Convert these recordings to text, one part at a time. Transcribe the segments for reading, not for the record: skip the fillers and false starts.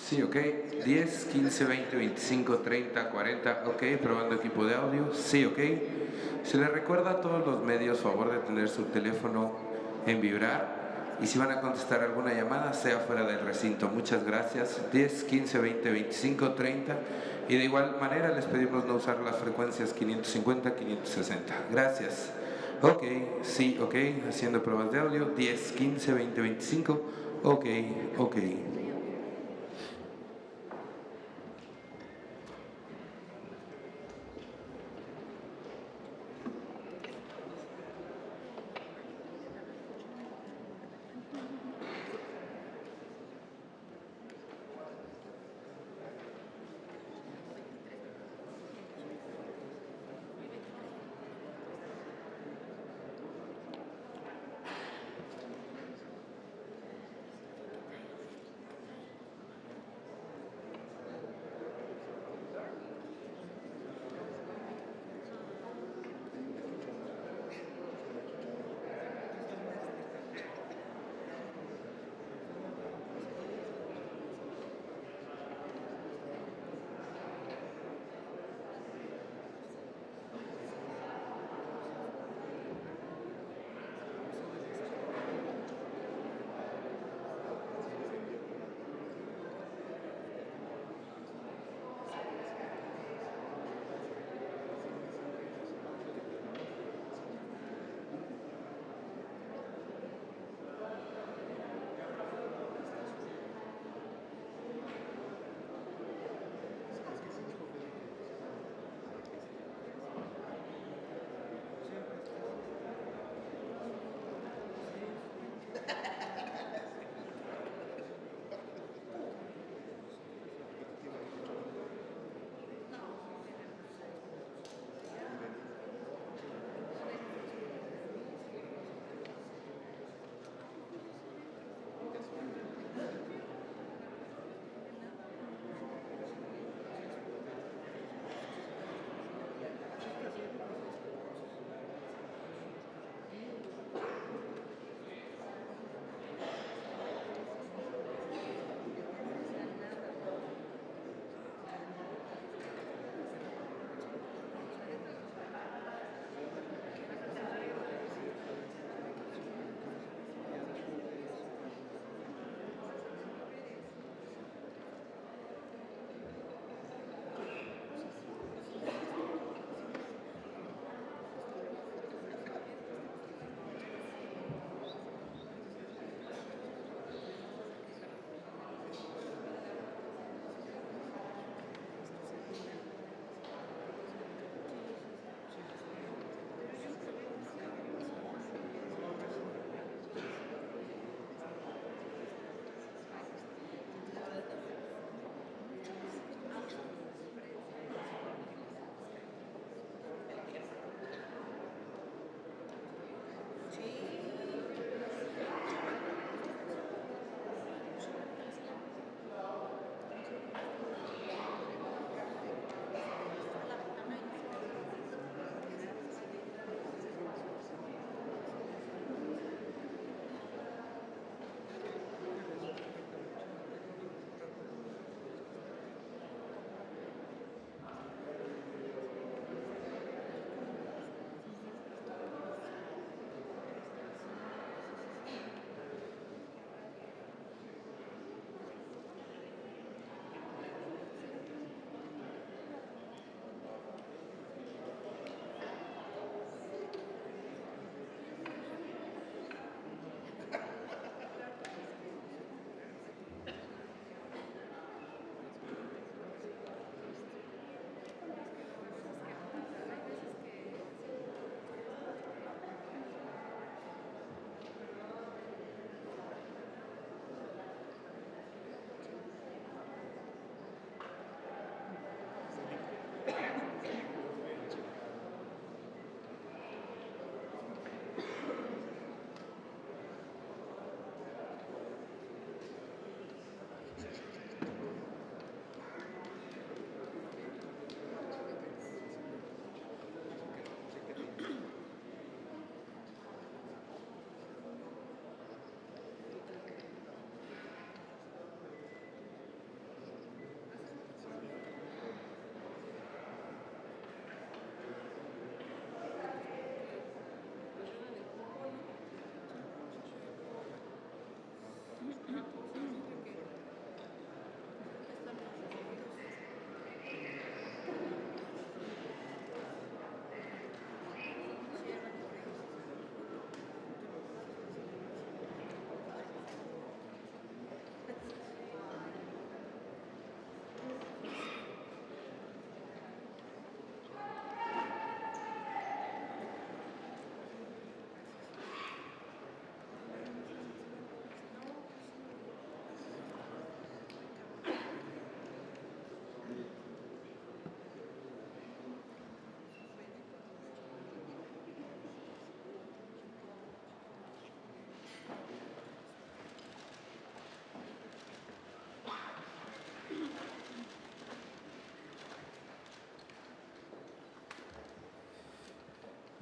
Sí, ok. 10, 15, 20, 25, 30, 40. Ok, probando equipo de audio. Sí, ok. Se les recuerda a todos los medios, favor de tener su teléfono en vibrar. Y si van a contestar alguna llamada, sea fuera del recinto. Muchas gracias. 10, 15, 20, 25, 30. Y de igual manera les pedimos no usar las frecuencias 550, 560. Gracias. Ok, sí, ok. Haciendo pruebas de audio. 10, 15, 20, 25. Ok, ok.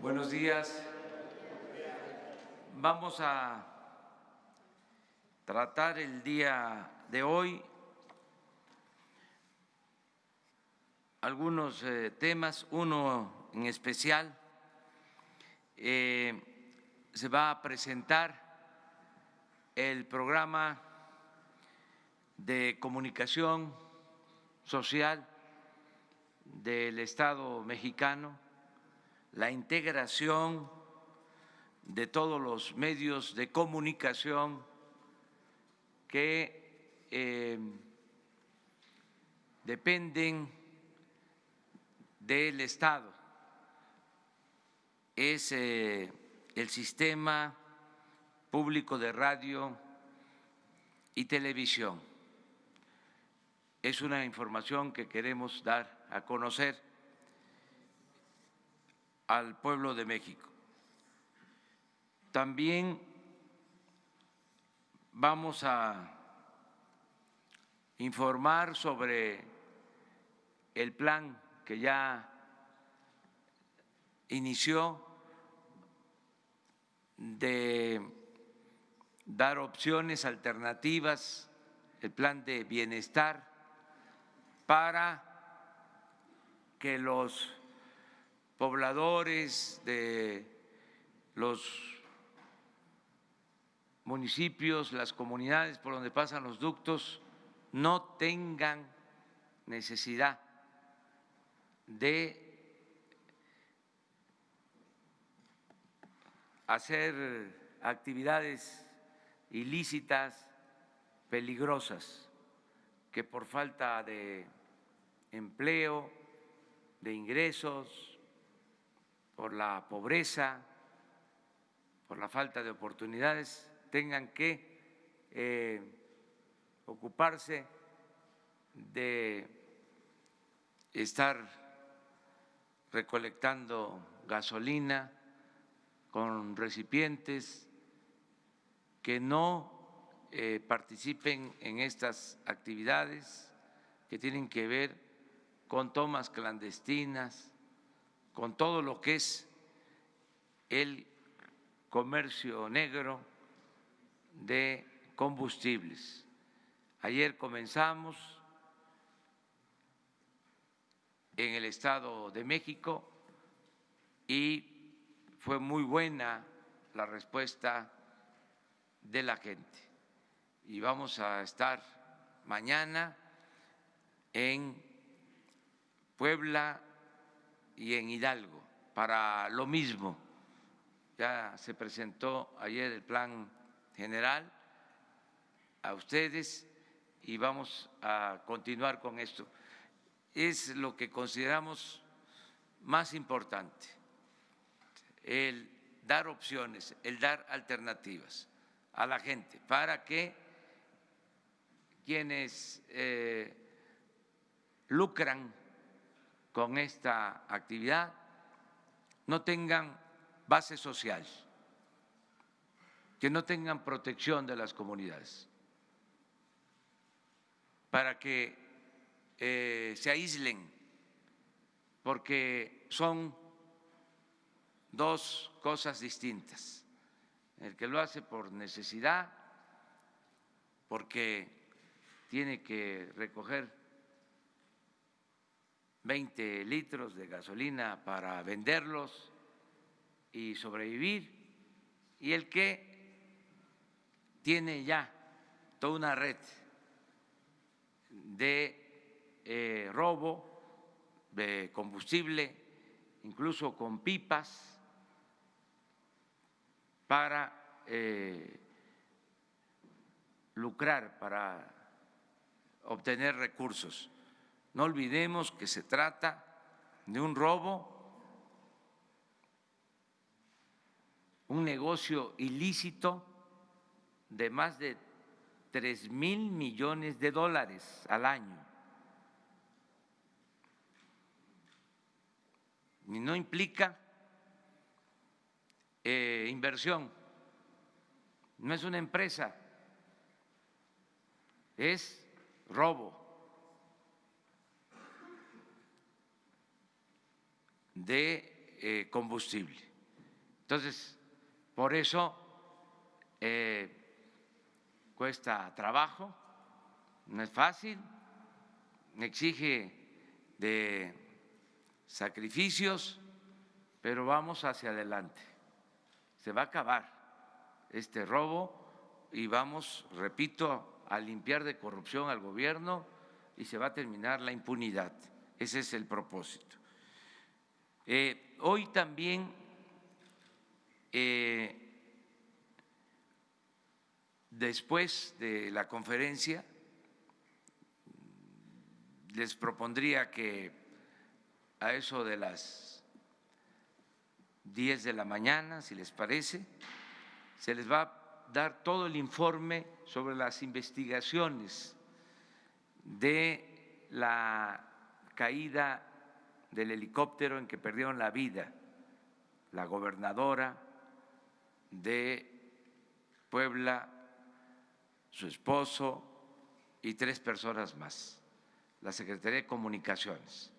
Buenos días. Vamos a tratar el día de hoy algunos temas, uno en especial. Se va a presentar el programa de comunicación social del Estado mexicano, la integración de todos los medios de comunicación que dependen del Estado. Es el sistema público de radio y televisión. Es una información que queremos dar a conocer al pueblo de México. También vamos a informar sobre el plan que ya inició de dar opciones alternativas, el plan de bienestar, para que los pobladores de los municipios, las comunidades por donde pasan los ductos, no tengan necesidad de hacer actividades ilícitas, peligrosas, que por falta de empleo, de ingresos, por la pobreza, por la falta de oportunidades, tengan que ocuparse de estar recolectando gasolina con recipientes, que no participen en estas actividades que tienen que ver con tomas clandestinas, con todo lo que es el comercio negro de combustibles. Ayer comenzamos en el Estado de México y fue muy buena la respuesta de la gente. Y vamos a estar mañana en Puebla y en Hidalgo para lo mismo. Ya se presentó ayer el plan general a ustedes y vamos a continuar con esto. Es lo que consideramos más importante, el dar opciones, el dar alternativas a la gente para que quienes lucran con esta actividad no tengan base social, que no tengan protección de las comunidades, para que se aíslen, porque son dos cosas distintas. El que lo hace por necesidad, porque tiene que recoger 20 litros de gasolina para venderlos y sobrevivir, y el que tiene ya toda una red de robo de combustible, incluso con pipas, para lucrar, para obtener recursos. No olvidemos que se trata de un robo, un negocio ilícito de más de 3,000 millones de dólares al año. Y no implica inversión, no es una empresa, es robo de combustible. Entonces, por eso cuesta trabajo, no es fácil, exige de sacrificios, pero vamos hacia adelante. Se va a acabar este robo y vamos, repito, a limpiar de corrupción al gobierno y se va a terminar la impunidad. Ese es el propósito. Hoy también después de la conferencia les propondría que a eso de las 10 de la mañana, si les parece, se les va a dar todo el informe sobre las investigaciones de la caída del helicóptero en que perdieron la vida la gobernadora de Puebla, su esposo y 3 personas más. La Secretaría de Comunicaciones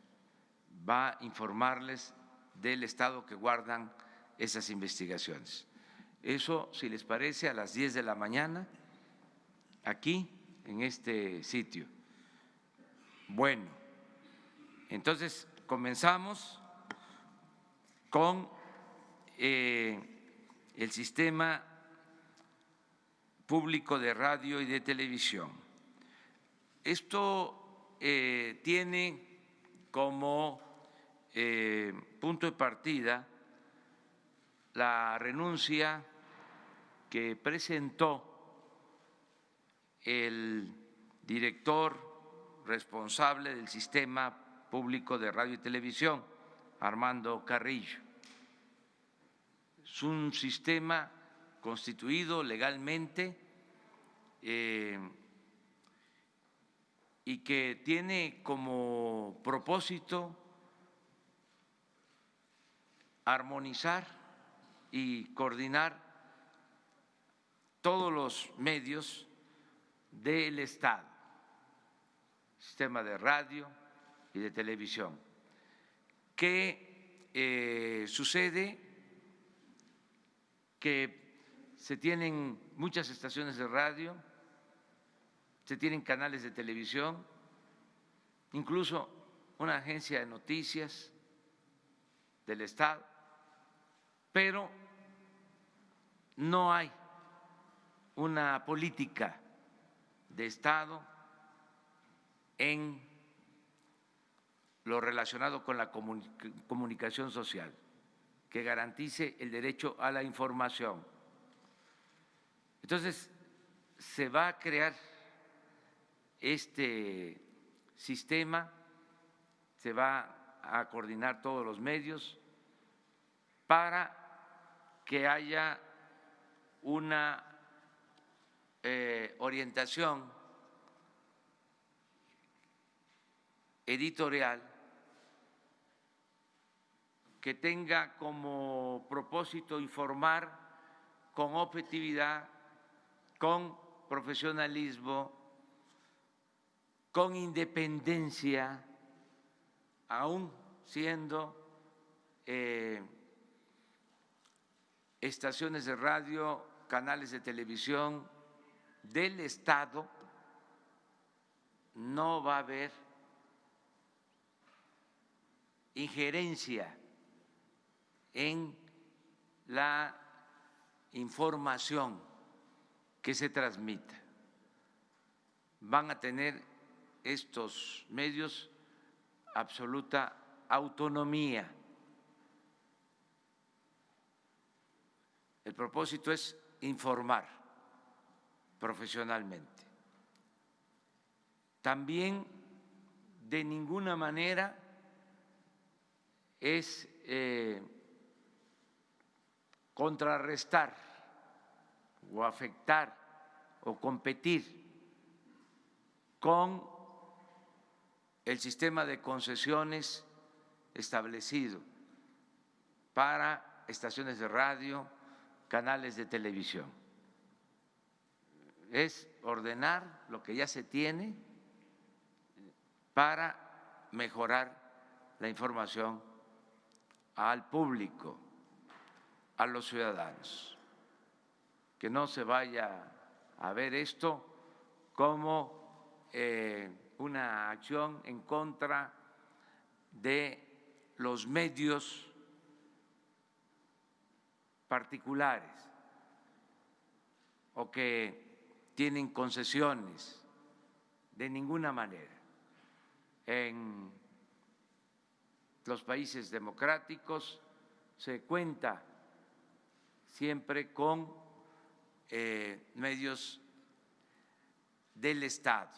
va a informarles del estado que guardan esas investigaciones. Eso, si les parece, a las 10 de la mañana, aquí, en este sitio. Bueno, entonces comenzamos con el sistema público de radio y de televisión. Esto tiene como punto de partida la renuncia que presentó el director responsable del sistema público de radio y televisión, Armando Carrillo. Es un sistema constituido legalmente y que tiene como propósito armonizar y coordinar todos los medios del Estado, sistema de radio y de televisión. ¿Qué sucede? Que se tienen muchas estaciones de radio, se tienen canales de televisión, incluso una agencia de noticias del Estado, pero no hay una política de Estado en lo relacionado con la comunicación social que garantice el derecho a la información. Entonces, se va a crear este sistema, se va a coordinar todos los medios para que haya una orientación editorial que tenga como propósito informar con objetividad, con profesionalismo, con independencia, aún siendo estaciones de radio, canales de televisión del Estado, no va a haber injerencia en la información que se transmita. Van a tener estos medios absoluta autonomía. El propósito es informar profesionalmente. También de ninguna manera es contrarrestar o afectar o competir con el sistema de concesiones establecido para estaciones de radio, canales de televisión. Es ordenar lo que ya se tiene para mejorar la información al público. a los ciudadanos, que no se vaya a ver esto como una acción en contra de los medios particulares o que tienen concesiones, de ninguna manera. En los países democráticos se cuenta siempre con medios del Estado.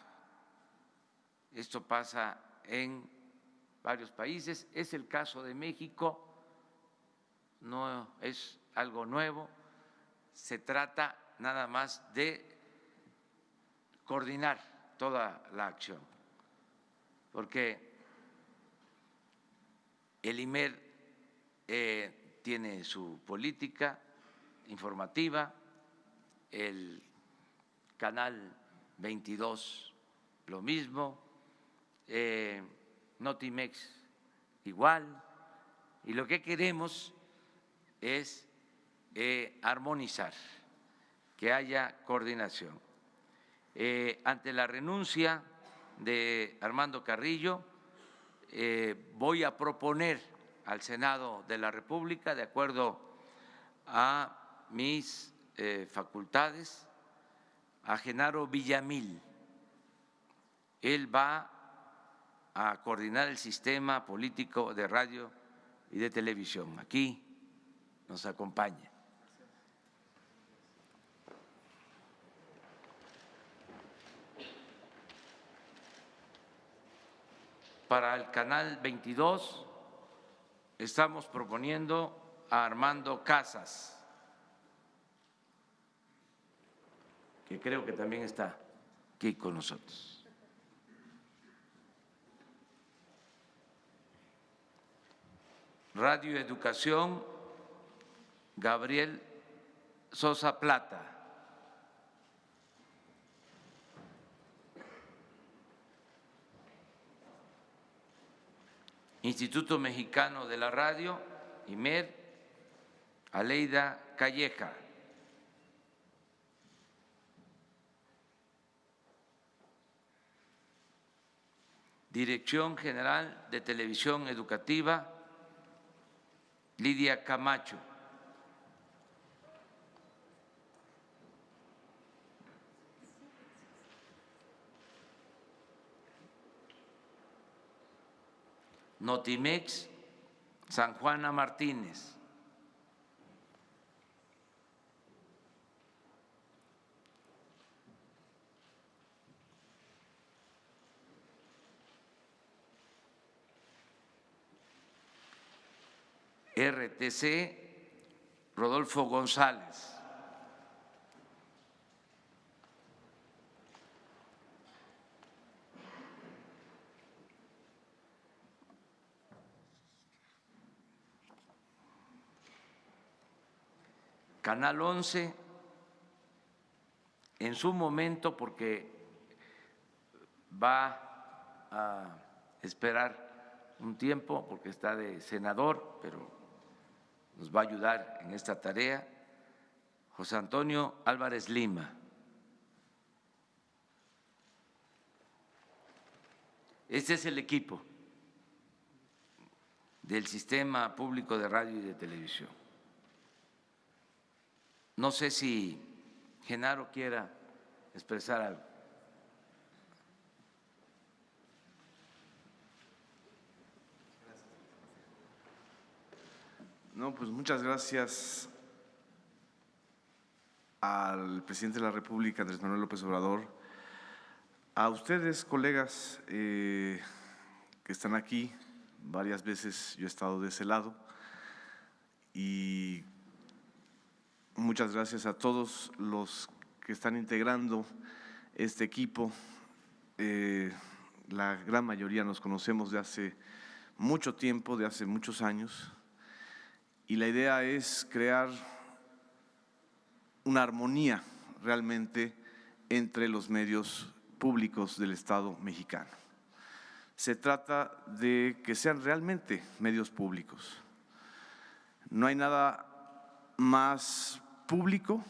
Esto pasa en varios países, es el caso de México, no es algo nuevo, se trata nada más de coordinar toda la acción, porque el IMER tiene su política informativa, el Canal 22 lo mismo, Notimex igual, y lo que queremos es armonizar, que haya coordinación. Ante la renuncia de Armando Carrillo, voy a proponer al Senado de la República, de acuerdo a mis facultades, a Genaro Villamil. Él va a coordinar el sistema político de radio y de televisión. Aquí nos acompaña. Para el Canal 22 estamos proponiendo a Armando Casas, que creo que también está aquí con nosotros. Radio Educación, Gabriel Sosa Plata. Instituto Mexicano de la Radio, IMER, Aleida Calleja. Dirección General de Televisión Educativa, Lidia Camacho. Notimex, San Juana Martínez. RTC, Rodolfo González. Canal 11, en su momento, porque va a esperar un tiempo, porque está de senador, pero nos va a ayudar en esta tarea, José Antonio Álvarez Lima. Este es el equipo del Sistema Público de Radio y de Televisión. No sé si Genaro quiera expresar algo. No, pues muchas gracias al presidente de la República, Andrés Manuel López Obrador, a ustedes, colegas que están aquí. Varias veces yo he estado de ese lado y muchas gracias a todos los que están integrando este equipo. La gran mayoría nos conocemos de hace mucho tiempo, de hace muchos años, y la idea es crear una armonía realmente entre los medios públicos del Estado mexicano. Se trata de que sean realmente medios públicos. No hay nada más público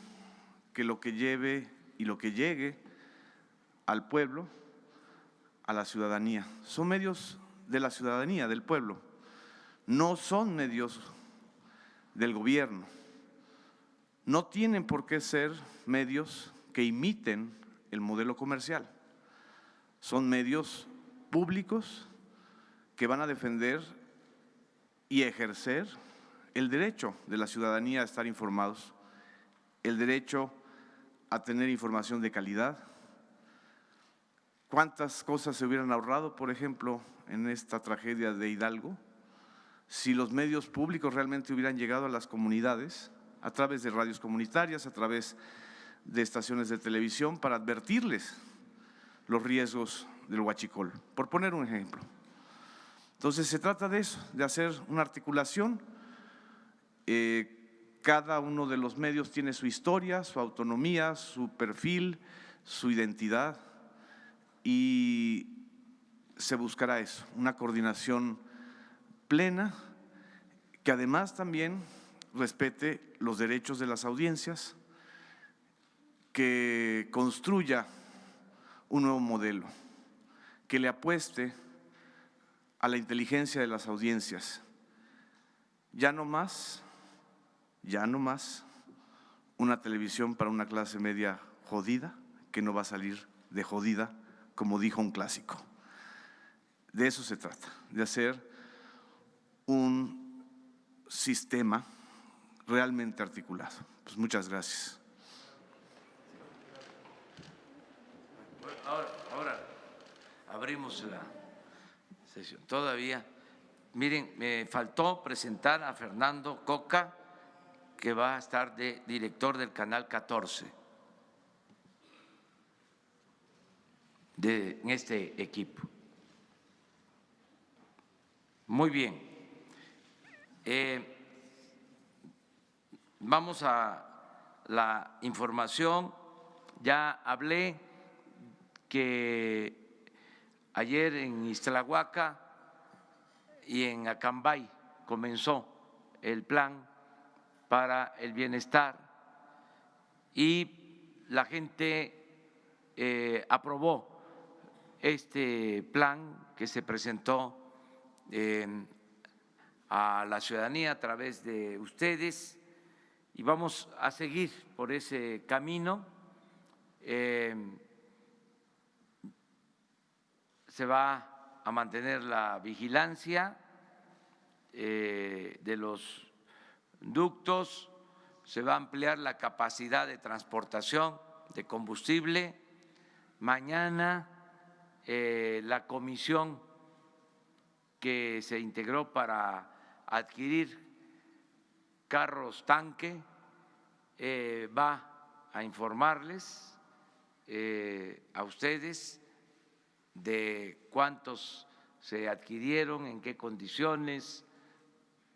que lo que lleve y lo que llegue al pueblo, a la ciudadanía. Son medios de la ciudadanía, del pueblo. No son medios del gobierno. No tienen por qué ser medios que imiten el modelo comercial. Son medios públicos que van a defender y ejercer el derecho de la ciudadanía a estar informados, el derecho a tener información de calidad. ¿Cuántas cosas se hubieran ahorrado, por ejemplo, en esta tragedia de Hidalgo, si los medios públicos realmente hubieran llegado a las comunidades a través de radios comunitarias, a través de estaciones de televisión para advertirles los riesgos del huachicol, por poner un ejemplo? Entonces se trata de eso, de hacer una articulación. Cada uno de los medios tiene su historia, su autonomía, su perfil, su identidad, y se buscará eso, una coordinación plena que además también respete los derechos de las audiencias, que construya un nuevo modelo, que le apueste a la inteligencia de las audiencias. Ya no más una televisión para una clase media jodida, que no va a salir de jodida, como dijo un clásico. De eso se trata, de hacer un sistema realmente articulado. Pues muchas gracias. Ahora abrimos la sesión. Todavía, miren, me faltó presentar a Fernando Coca, que va a estar de director del Canal 14 en este equipo. Muy bien. Vamos a la información. Ya hablé que ayer en Ixtlahuaca y en Acambay comenzó el plan para el bienestar y la gente aprobó este plan que se presentó a la ciudadanía a través de ustedes, y vamos a seguir por ese camino. Se va a mantener la vigilancia de los ductos, se va a ampliar la capacidad de transportación de combustible. Mañana la comisión que se integró para adquirir carros tanque va a informarles a ustedes de cuántos se adquirieron, en qué condiciones,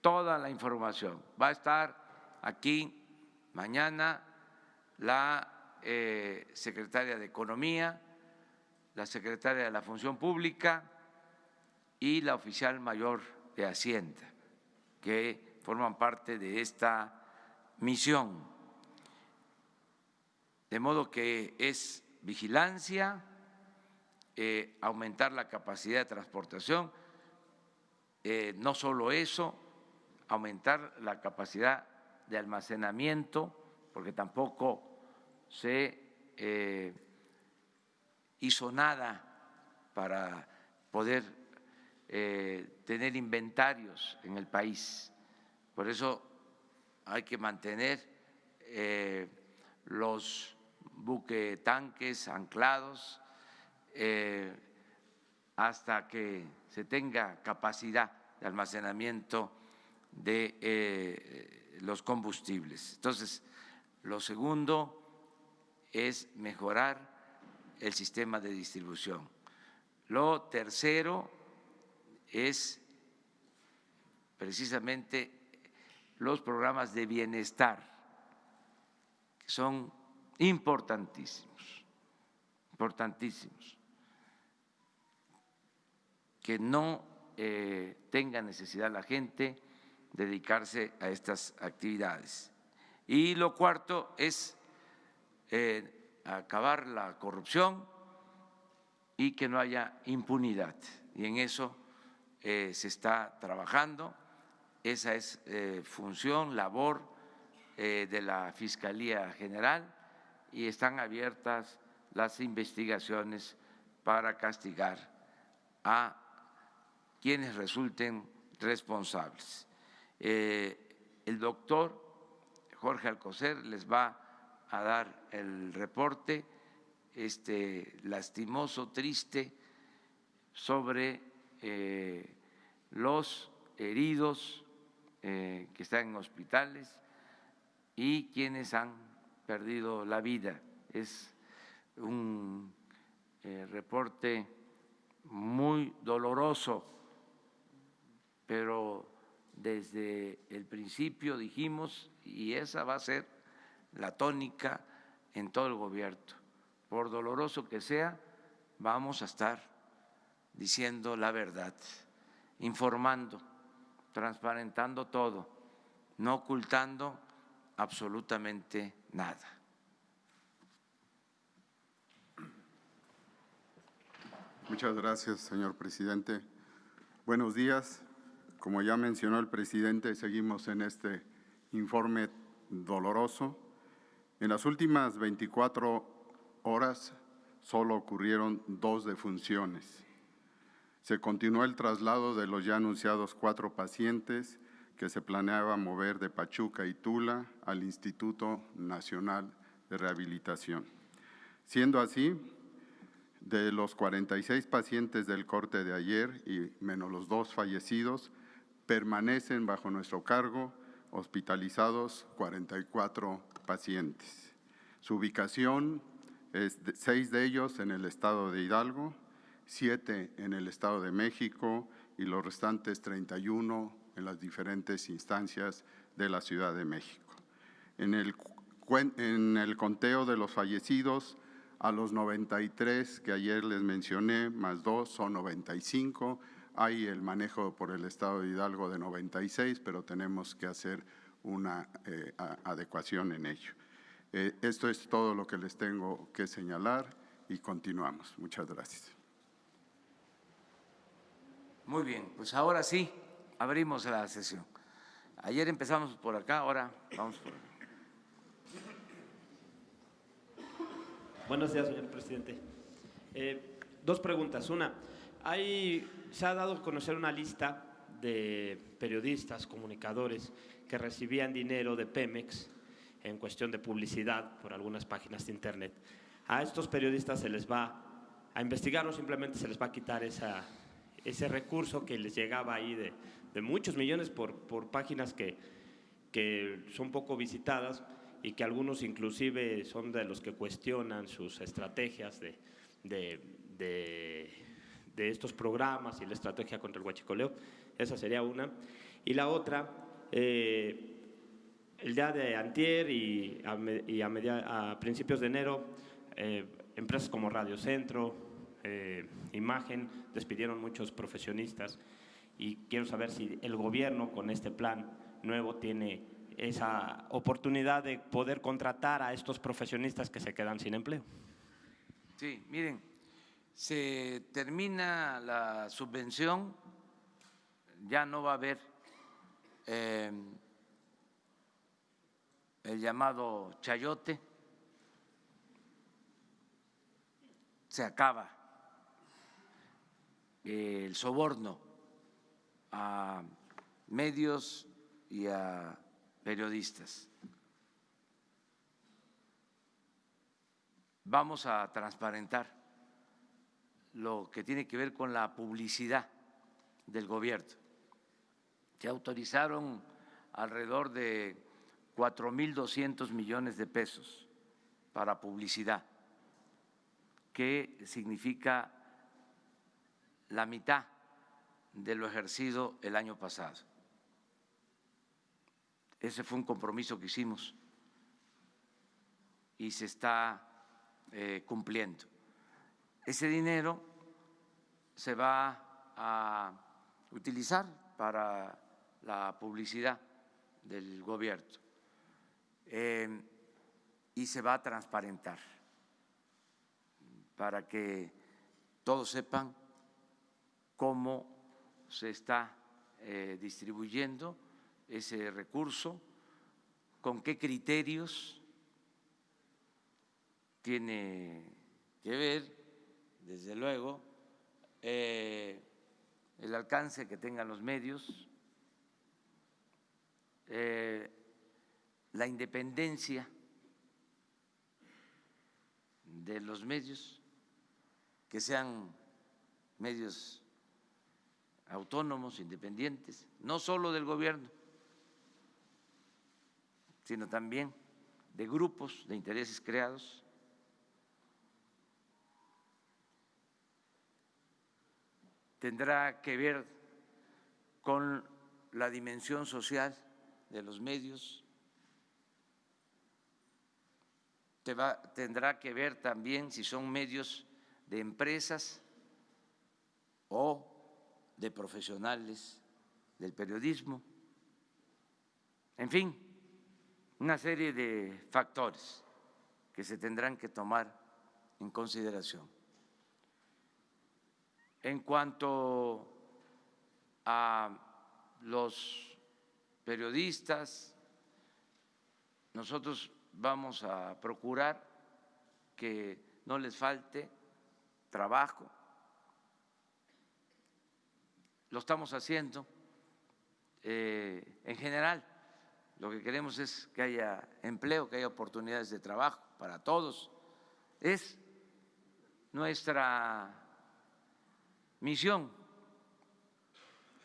toda la información. Va a estar aquí mañana la secretaria de Economía, la secretaria de la Función Pública y la oficial mayor de Hacienda, que forman parte de esta misión. De modo que es vigilancia, aumentar la capacidad de transportación, no solo eso, aumentar la capacidad de almacenamiento, porque tampoco se hizo nada para poder tener inventarios en el país. Por eso hay que mantener los buquetanques anclados hasta que se tenga capacidad de almacenamiento de los combustibles. Entonces, lo segundo es mejorar el sistema de distribución. Lo tercero es precisamente los programas de bienestar, que son importantísimos, que no tenga necesidad la gente de dedicarse a estas actividades. Y lo cuarto es acabar la corrupción y que no haya impunidad. Y en eso se está trabajando. Esa es función, labor de la Fiscalía General, y están abiertas las investigaciones para castigar a quienes resulten responsables. El doctor Jorge Alcocer les va a dar el reporte lastimoso, triste, sobre los heridos que están en hospitales y quienes han perdido la vida. Es un reporte muy doloroso, pero desde el principio dijimos, y esa va a ser la tónica en todo el gobierno, por doloroso que sea, vamos a estar diciendo la verdad, informando, transparentando todo, no ocultando absolutamente nada. Muchas gracias, señor presidente. Buenos días. Como ya mencionó el presidente, seguimos en este informe doloroso. En las últimas 24 horas solo ocurrieron 2 defunciones. Se continuó el traslado de los ya anunciados 4 pacientes que se planeaba mover de Pachuca y Tula al Instituto Nacional de Rehabilitación. Siendo así, de los 46 pacientes del corte de ayer y menos los 2 fallecidos, permanecen bajo nuestro cargo hospitalizados 44 pacientes. Su ubicación es 6 de ellos en el estado de Hidalgo, 7 en el estado de México y los restantes 31 en las diferentes instancias de la Ciudad de México. En el conteo de los fallecidos, a los 93 que ayer les mencioné, más 2 son 95. Hay el manejo por el estado de Hidalgo de 96, pero tenemos que hacer una adecuación en ello. Esto es todo lo que les tengo que señalar y continuamos. Muchas gracias. Muy bien, pues ahora sí, abrimos la sesión. Ayer empezamos por acá, ahora vamos por acá. Buenos días, señor presidente. 2 preguntas. Una, se ha dado a conocer una lista de periodistas, comunicadores que recibían dinero de Pemex en cuestión de publicidad por algunas páginas de internet. ¿A estos periodistas se les va a investigar o simplemente se les va a quitar ese recurso que les llegaba ahí de muchos millones por páginas que son poco visitadas y que algunos inclusive son de los que cuestionan sus estrategias de estos programas y la estrategia contra el huachicoleo? Esa sería una. Y la otra, el día de antier y a principios de enero, empresas como Radio Centro, Imagen, despidieron muchos profesionistas, y quiero saber si el gobierno con este plan nuevo tiene esa oportunidad de poder contratar a estos profesionistas que se quedan sin empleo. Sí, miren, se termina la subvención, ya no va a haber el llamado chayote, se acaba el soborno a medios y a periodistas. Vamos a transparentar lo que tiene que ver con la publicidad del gobierno. Se autorizaron alrededor de 4.200 millones de pesos para publicidad, que significa la mitad de lo ejercido el año pasado. Ese fue un compromiso que hicimos y se está cumpliendo. Ese dinero se va a utilizar para la publicidad del gobierno. y se va a transparentar para que todos sepan cómo se está distribuyendo ese recurso, con qué criterios. Tiene que ver, desde luego, el alcance que tengan los medios, la independencia de los medios, que sean medios autónomos, independientes, no solo del gobierno, sino también de grupos de intereses creados. Tendrá que ver con la dimensión social de los medios, tendrá que ver también si son medios de empresas o de profesionales del periodismo, en fin, una serie de factores que se tendrán que tomar en consideración. En cuanto a los periodistas, nosotros vamos a procurar que no les falte trabajo. Lo estamos haciendo. En general, lo que queremos es que haya empleo, que haya oportunidades de trabajo para todos. Es nuestra misión,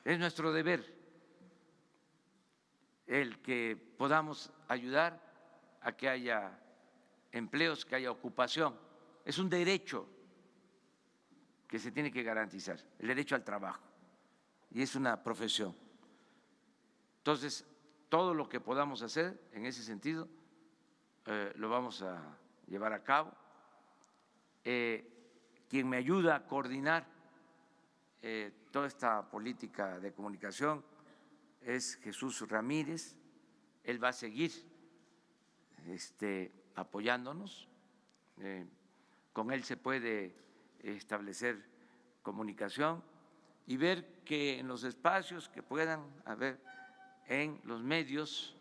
es nuestro deber el que podamos ayudar a que haya empleos, que haya ocupación. Es un derecho que se tiene que garantizar, el derecho al trabajo, y es una profesión. Entonces, todo lo que podamos hacer en ese sentido lo vamos a llevar a cabo. Quien me ayuda a coordinar toda esta política de comunicación es Jesús Ramírez. Él va a seguir apoyándonos. Con él se puede establecer comunicación y ver que en los espacios que puedan haber en los medios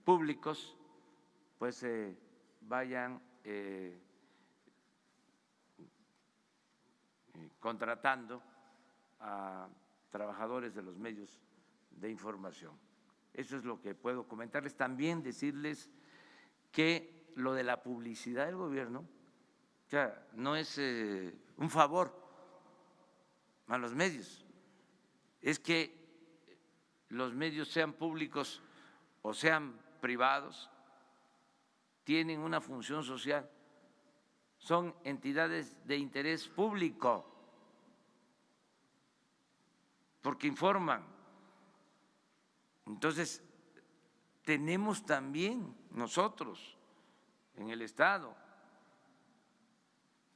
públicos, pues vayan contratando a trabajadores de los medios de información. Eso es lo que puedo comentarles. También decirles que lo de la publicidad del gobierno, o sea, no es un favor a los medios, es que los medios, sean públicos o sean privados, tienen una función social, son entidades de interés público, porque informan. Entonces, tenemos también nosotros en el Estado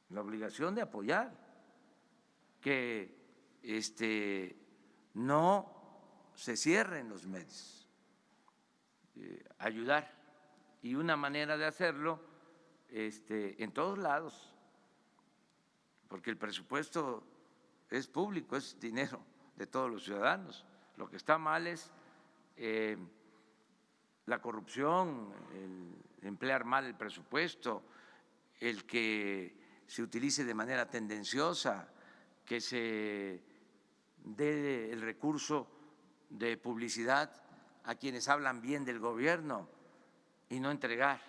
la obligación de apoyar que no se cierren los medios, ayudar, y una manera de hacerlo en todos lados, porque el presupuesto es público, es dinero de todos los ciudadanos. Lo que está mal es la corrupción, el emplear mal el presupuesto, el que se utilice de manera tendenciosa, que se dé el recurso de publicidad a quienes hablan bien del gobierno y no entregar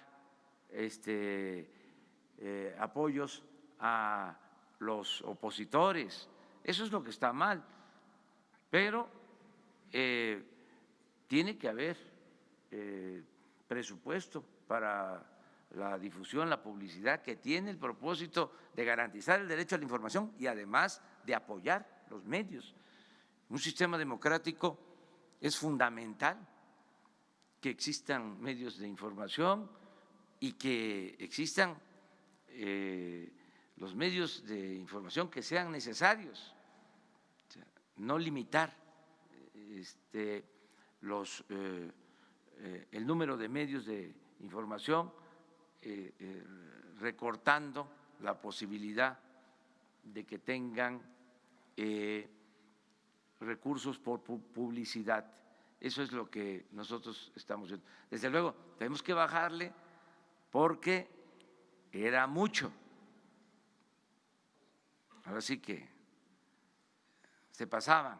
apoyos a los opositores. Eso es lo que está mal, pero tiene que haber presupuesto para la difusión, la publicidad, que tiene el propósito de garantizar el derecho a la información y además de apoyar los medios. Un sistema democrático es fundamental que existan medios de información y que existan los medios de información que sean necesarios, o sea, no limitar los el número de medios de información, recortando la posibilidad de que tengan recursos por publicidad. Eso es lo que nosotros estamos viendo. Desde luego, tenemos que bajarle porque era mucho. Ahora sí que se pasaban.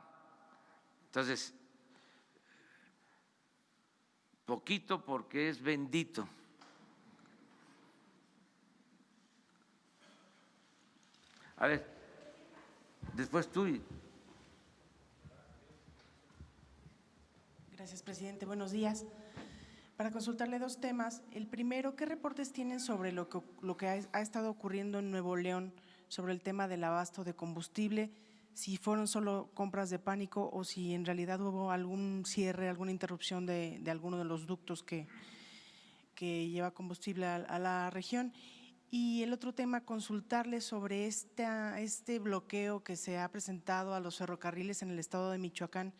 Entonces, poquito porque es bendito. A ver, después tú. Gracias, presidente. Buenos días. Para consultarle dos temas. El primero, ¿qué reportes tienen sobre lo que ha estado ocurriendo en Nuevo León sobre el tema del abasto de combustible? Si fueron solo compras de pánico o si en realidad hubo algún cierre, alguna interrupción de alguno de los ductos que lleva combustible a la región. Y el otro tema, consultarle sobre este bloqueo que se ha presentado a los ferrocarriles en el estado de Michoacán,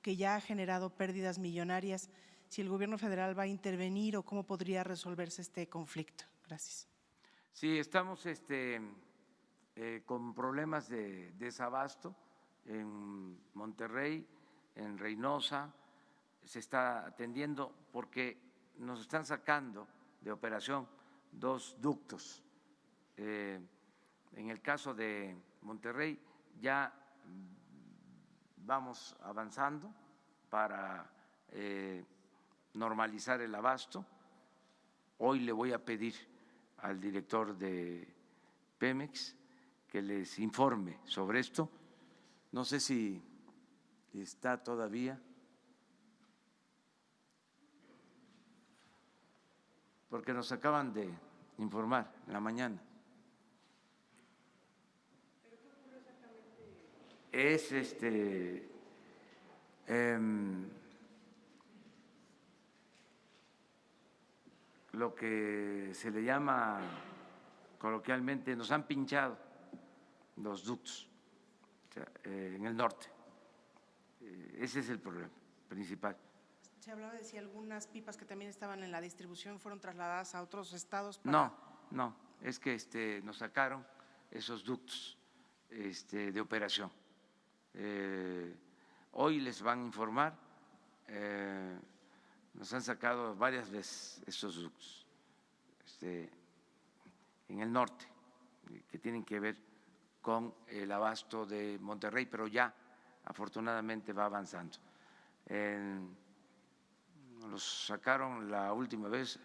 que ya ha generado pérdidas millonarias. Si el gobierno federal va a intervenir o cómo podría resolverse este conflicto. Gracias. Sí, estamos con problemas de desabasto en Monterrey, en Reynosa, se está atendiendo porque nos están sacando de operación 2 ductos. En el caso de Monterrey ya vamos avanzando para normalizar el abasto. Hoy le voy a pedir al director de Pemex que les informe sobre esto. No sé si está todavía, porque nos acaban de informar en la mañana. Es lo que se le llama coloquialmente, nos han pinchado los ductos, o sea, en el norte. Ese es el problema principal. Se hablaba de si algunas pipas que también estaban en la distribución fueron trasladadas a otros estados. Para… No, es que nos sacaron esos ductos de operación. Hoy les van a informar, nos han sacado varias veces esos ductos en el norte, que tienen que ver con el abasto de Monterrey, pero ya afortunadamente va avanzando. Los sacaron la última vez,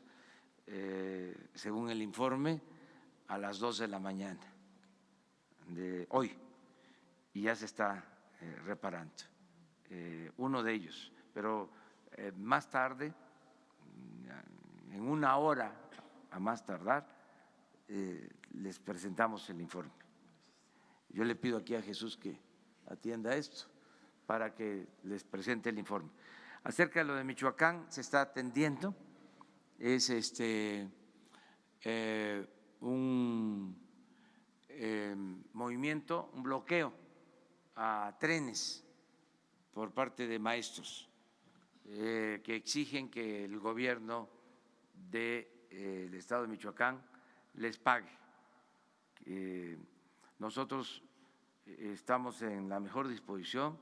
según el informe, a las 2 de la mañana de hoy y ya se está reparando uno de ellos, pero más tarde, en 1 hora a más tardar, les presentamos el informe. Yo le pido aquí a Jesús que atienda esto para que les presente el informe. Acerca de lo de Michoacán, se está atendiendo, es un movimiento, un bloqueo a trenes por parte de maestros que exigen que el gobierno del estado de Michoacán les pague. Nosotros estamos en la mejor disposición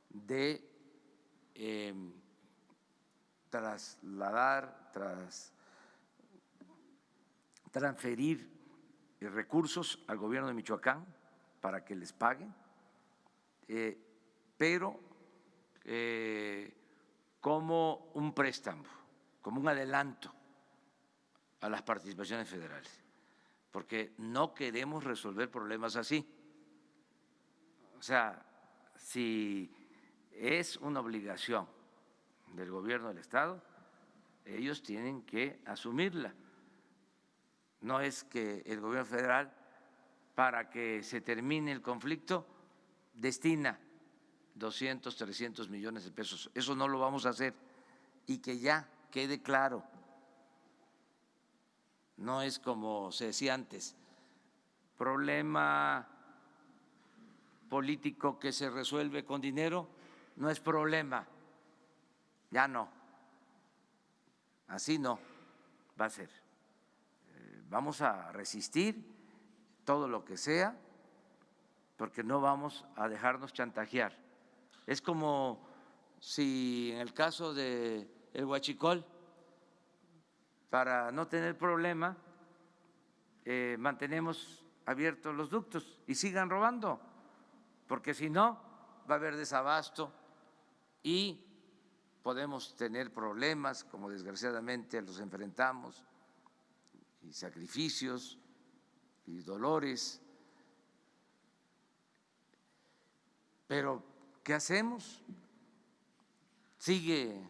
de trasladar, transferir recursos al gobierno de Michoacán para que les paguen, pero como un préstamo, como un adelanto a las participaciones federales, porque no queremos resolver problemas así. O sea, si es una obligación del gobierno del Estado, ellos tienen que asumirla. No es que el gobierno federal, para que se termine el conflicto, destina 200, 300 millones de pesos. Eso no lo vamos a hacer, y que ya quede claro. No es como se decía antes, problema político que se resuelve con dinero, no es problema, ya no. así no va a ser. Vamos a resistir todo lo que sea, porque no vamos a dejarnos chantajear. Es como si en el caso del huachicol, para no tener problema, mantenemos abiertos los ductos y sigan robando, porque si no va a haber desabasto y podemos tener problemas, como desgraciadamente los enfrentamos, y sacrificios y dolores. Pero ¿qué hacemos? ¿Sigue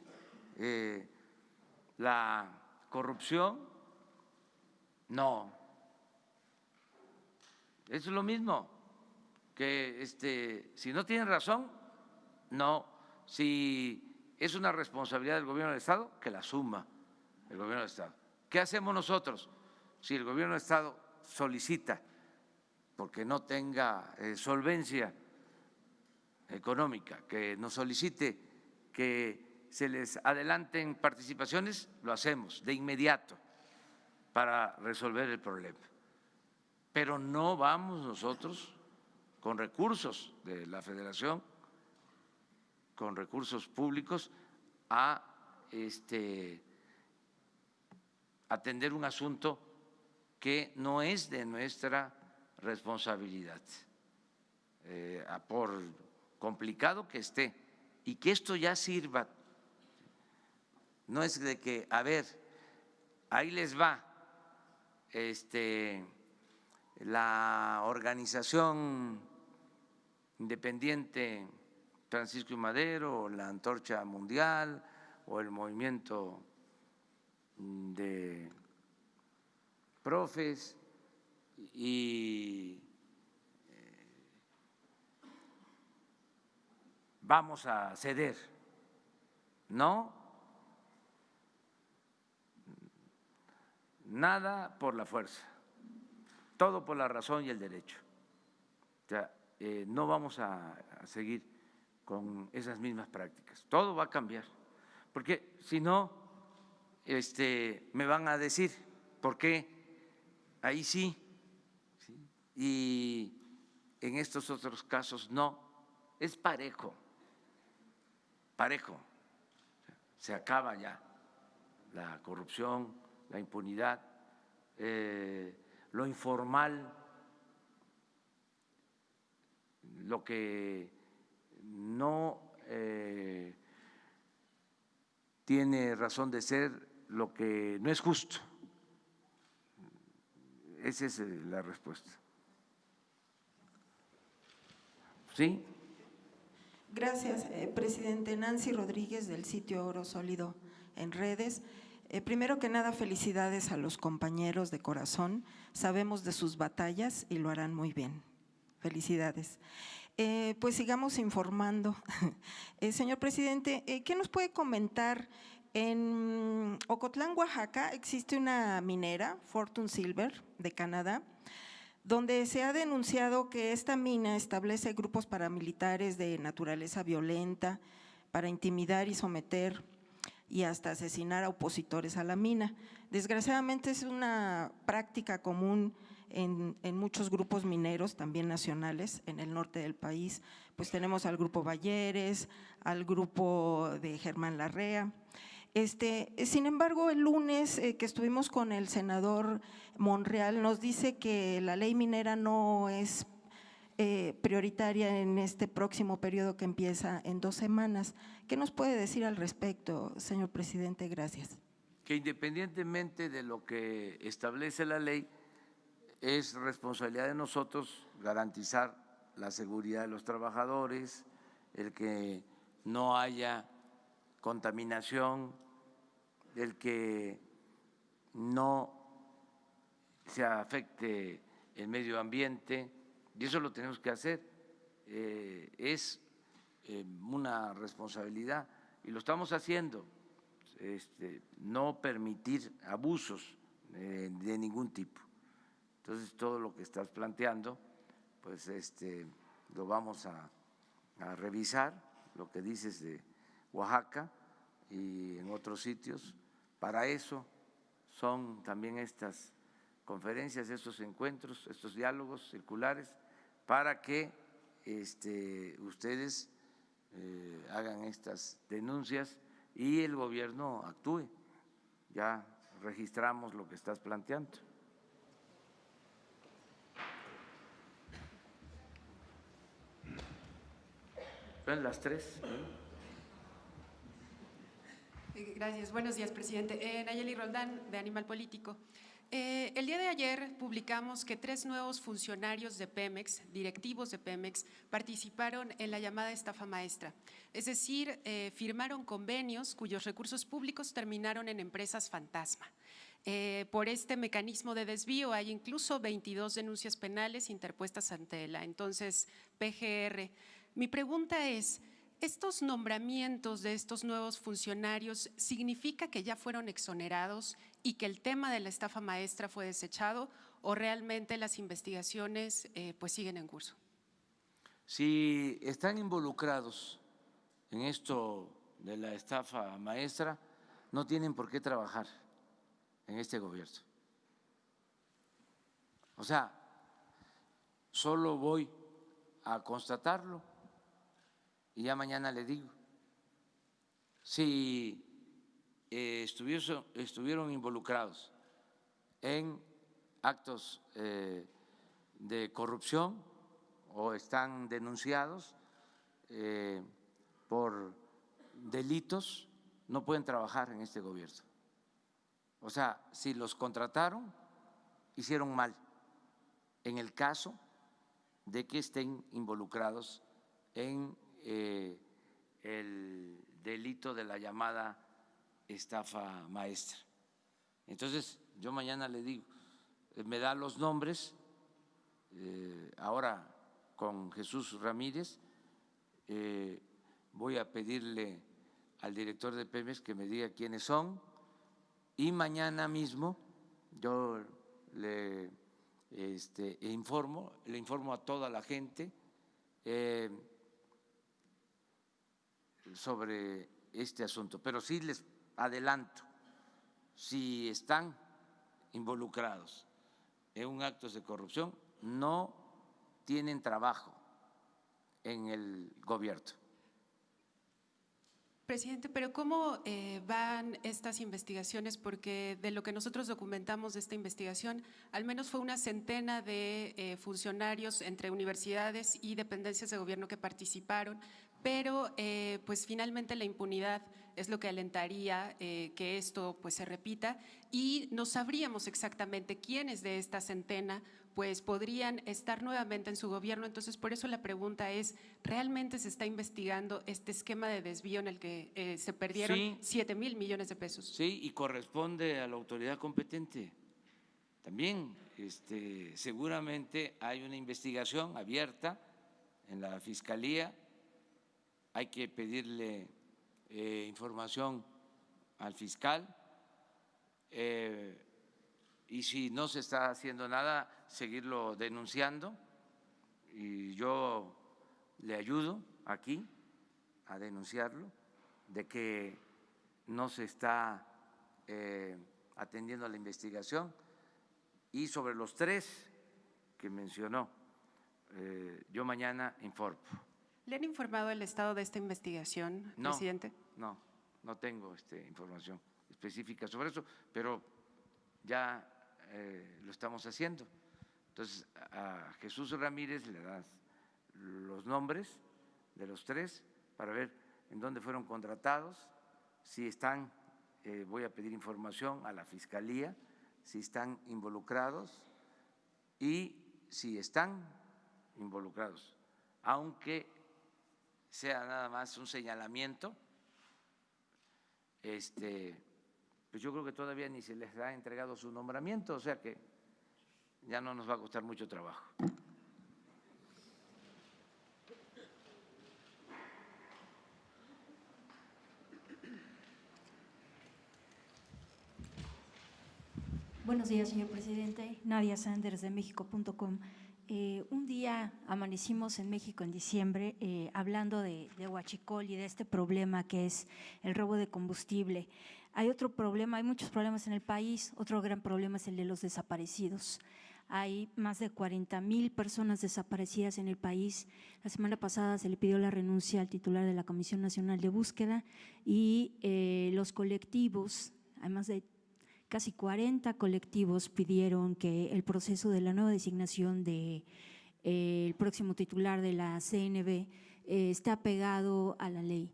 la corrupción? No. Es lo mismo que si no tienen razón, no. Si es una responsabilidad del gobierno del Estado, que la asuma el gobierno del Estado. ¿Qué hacemos nosotros? Si el gobierno del Estado solicita, porque no tenga solvencia económica, que nos solicite que se les adelanten participaciones, lo hacemos de inmediato para resolver el problema. Pero no vamos nosotros con recursos de la Federación, con recursos públicos, a atender un asunto que no es de nuestra responsabilidad, por complicado que esté, y que esto ya sirva. No es de que, a ver, ahí les va la organización independiente Francisco y Madero, o la Antorcha Mundial, o el movimiento de profes, y vamos a ceder. No, nada por la fuerza, todo por la razón y el derecho. O sea, no vamos a seguir con esas mismas prácticas, todo va a cambiar, porque si no, me van a decir, ¿por qué ahí sí y en estos otros casos no? Es parejo, parejo. Se acaba ya la corrupción, la impunidad, lo informal, lo que no tiene razón de ser, lo que no es justo. Esa es la respuesta. ¿Sí? Gracias, presidente. Nancy Rodríguez, del sitio Oro Sólido en redes. Primero que nada, felicidades a los compañeros de corazón. Sabemos de sus batallas y lo harán muy bien. Felicidades. Pues sigamos informando. Señor presidente, ¿qué nos puede comentar? En Ocotlán, Oaxaca, existe una minera, Fortune Silver, de Canadá, donde se ha denunciado que esta mina establece grupos paramilitares de naturaleza violenta para intimidar y someter y hasta asesinar a opositores a la mina. Desgraciadamente es una práctica común en muchos grupos mineros, también nacionales, en el norte del país. Pues tenemos al grupo Balleres, al grupo de Germán Larrea. Sin embargo, el lunes que estuvimos con el senador Monreal, nos dice que la ley minera no es prioritaria en este próximo periodo que empieza en 2 semanas. ¿Qué nos puede decir al respecto, señor presidente? Gracias. Que independientemente de lo que establece la ley, es responsabilidad de nosotros garantizar la seguridad de los trabajadores, el que no haya contaminación, el que no se afecte el medio ambiente, y eso lo tenemos que hacer. Es una responsabilidad y lo estamos haciendo. No permitir abusos de ningún tipo. Entonces, todo lo que estás planteando, pues lo vamos a revisar, lo que dices de Oaxaca y en otros sitios, para eso son también estas conferencias, estos encuentros, estos diálogos circulares, para que ustedes hagan estas denuncias y el gobierno actúe. Ya registramos lo que estás planteando. Ven las tres. Gracias. Buenos días, presidente. Nayeli Roldán, de Animal Político. El día de ayer publicamos que 3 nuevos funcionarios de Pemex, directivos de Pemex, participaron en la llamada estafa maestra. Es decir, firmaron convenios cuyos recursos públicos terminaron en empresas fantasma. Por este mecanismo de desvío hay incluso 22 denuncias penales interpuestas ante la entonces PGR. Mi pregunta es, ¿estos nombramientos de estos nuevos funcionarios significa que ya fueron exonerados y que el tema de la estafa maestra fue desechado o realmente las investigaciones pues siguen en curso? Si están involucrados en esto de la estafa maestra, no tienen por qué trabajar en este gobierno. O sea, solo voy a constatarlo y ya mañana le digo. Si estuvieron involucrados en actos de corrupción o están denunciados por delitos, no pueden trabajar en este gobierno. O sea, si los contrataron, hicieron mal en el caso de que estén involucrados en el delito de la llamada estafa maestra. Entonces, yo mañana le digo, me da los nombres, ahora con Jesús Ramírez, voy a pedirle al director de Pemex que me diga quiénes son y mañana mismo yo le informo a toda la gente sobre este asunto, pero sí les adelanto, si están involucrados en un acto de corrupción, no tienen trabajo en el gobierno. Presidente, pero ¿cómo van estas investigaciones? Porque de lo que nosotros documentamos de esta investigación, al menos fue una centena de funcionarios entre universidades y dependencias de gobierno que participaron, pero pues finalmente la impunidad es lo que alentaría que esto pues se repita y no sabríamos exactamente quiénes de esta centena pues podrían estar nuevamente en su gobierno. Entonces, por eso la pregunta es, ¿realmente se está investigando este esquema de desvío en el que se perdieron 7,000 millones de pesos? Sí, y corresponde a la autoridad competente. También seguramente hay una investigación abierta en la Fiscalía, hay que pedirle información al fiscal y si no se está haciendo nada, seguirlo denunciando y yo le ayudo aquí a denunciarlo de que no se está atendiendo a la investigación y sobre los 3 que mencionó, yo mañana informo. ¿Le han informado el estado de esta investigación, presidente? No tengo información específica sobre eso, pero ya lo estamos haciendo. Entonces, a Jesús Ramírez le das los nombres de los 3 para ver en dónde fueron contratados, si están, voy a pedir información a la Fiscalía, si están involucrados y si están involucrados, aunque sea nada más un señalamiento, pues yo creo que todavía ni se les ha entregado su nombramiento, o sea que ya no nos va a costar mucho trabajo. Buenos días, señor presidente. Nadia Sanders, de México.com. Un día amanecimos en México en diciembre hablando de huachicol y de este problema que es el robo de combustible. Hay otro problema, hay muchos problemas en el país, otro gran problema es el de los desaparecidos. Hay más de 40,000 personas desaparecidas en el país. La semana pasada se le pidió la renuncia al titular de la Comisión Nacional de Búsqueda y los colectivos, hay más de casi 40 colectivos pidieron que el proceso de la nueva designación del próximo titular de la CNB esté apegado a la ley.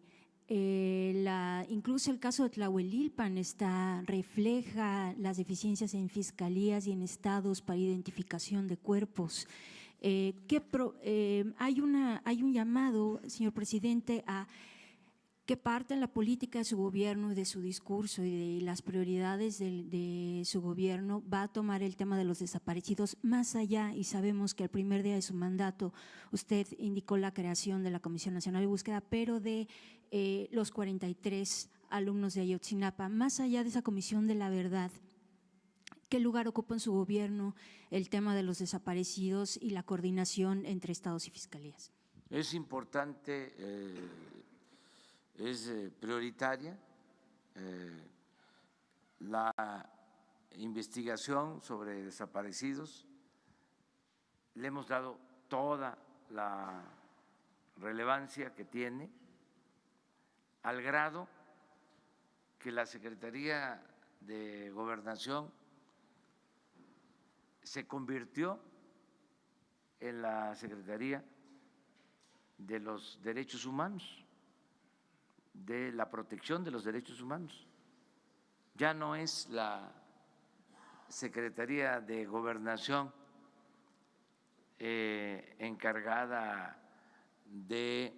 Incluso el caso de Tlahuelilpan refleja las deficiencias en fiscalías y en estados para identificación de cuerpos. Hay un llamado, señor presidente, a que parte en la política de su gobierno y de su discurso y de las prioridades de su gobierno va a tomar el tema de los desaparecidos más allá, y sabemos que el primer día de su mandato usted indicó la creación de la Comisión Nacional de Búsqueda, pero de los 43 alumnos de Ayotzinapa, más allá de esa Comisión de la Verdad, ¿qué lugar ocupa en su gobierno el tema de los desaparecidos y la coordinación entre estados y fiscalías? Es importante, es prioritaria la investigación sobre desaparecidos. Le hemos dado toda la relevancia que tiene, al grado que la Secretaría de Gobernación se convirtió en la Secretaría de los Derechos Humanos, de la protección de los derechos humanos. Ya no es la Secretaría de Gobernación encargada de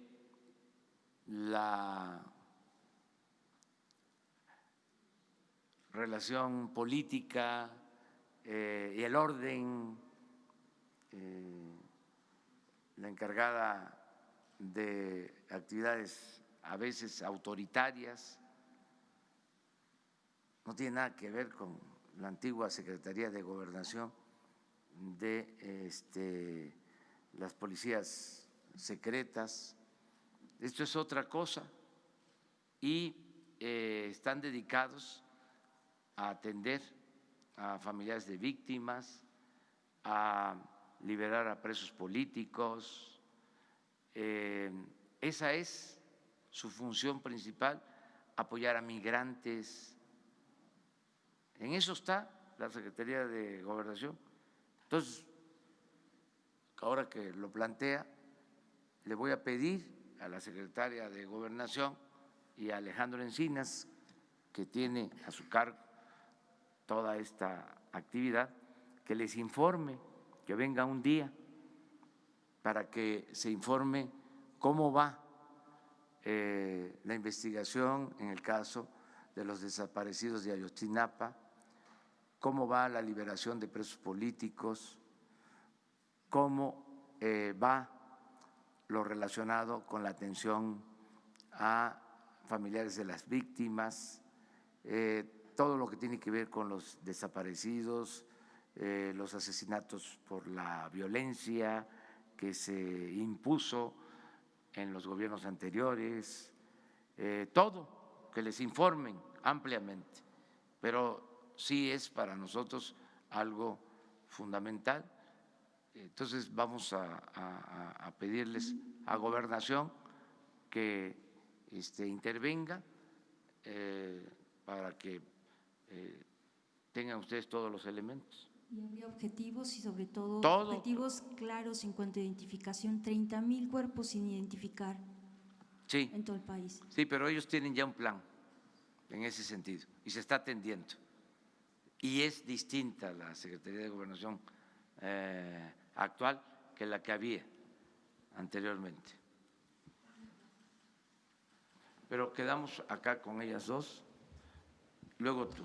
la relación política y el orden, la encargada de actividades a veces autoritarias. No tiene nada que ver con la antigua Secretaría de Gobernación de las policías secretas. Esto es otra cosa y están dedicados a atender a familiares de víctimas, a liberar a presos políticos. Esa es su función principal, apoyar a migrantes. En eso está la Secretaría de Gobernación. Entonces, ahora que lo plantea, le voy a pedir a la Secretaria de Gobernación y a Alejandro Encinas, que tiene a su cargo toda esta actividad, que les informe, que venga un día para que se informe cómo va la investigación en el caso de los desaparecidos de Ayotzinapa, cómo va la liberación de presos políticos, cómo va lo relacionado con la atención a familiares de las víctimas, todo lo que tiene que ver con los desaparecidos, los asesinatos por la violencia que se impuso en los gobiernos anteriores, todo, que les informen ampliamente, pero sí es para nosotros algo fundamental. Entonces vamos a pedirles a Gobernación que intervenga para que tengan ustedes todos los elementos. Y habría objetivos y sobre todo Todo. objetivos claros en cuanto a identificación, 30,000 cuerpos sin identificar Sí. en todo el país. Sí, pero ellos tienen ya un plan en ese sentido y se está atendiendo. Y es distinta la Secretaría de Gobernación actual que la que había anteriormente. Pero quedamos acá con ellas dos, luego tú.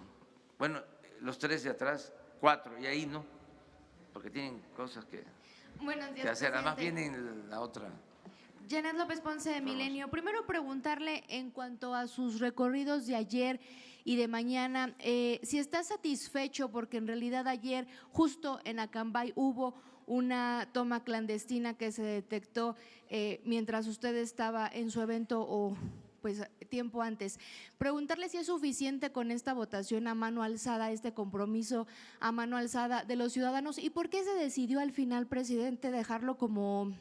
Bueno, los tres de atrás, 4, y ahí no, porque tienen cosas que hacer. Además viene la otra. Janet López Ponce de Milenio. Primero preguntarle en cuanto a sus recorridos de ayer y de mañana, si está satisfecho porque en realidad ayer justo en Acambay hubo una toma clandestina que se detectó mientras usted estaba en su evento o pues tiempo antes. Preguntarle si es suficiente con esta votación a mano alzada, este compromiso a mano alzada de los ciudadanos, y por qué se decidió al final, presidente, dejarlo como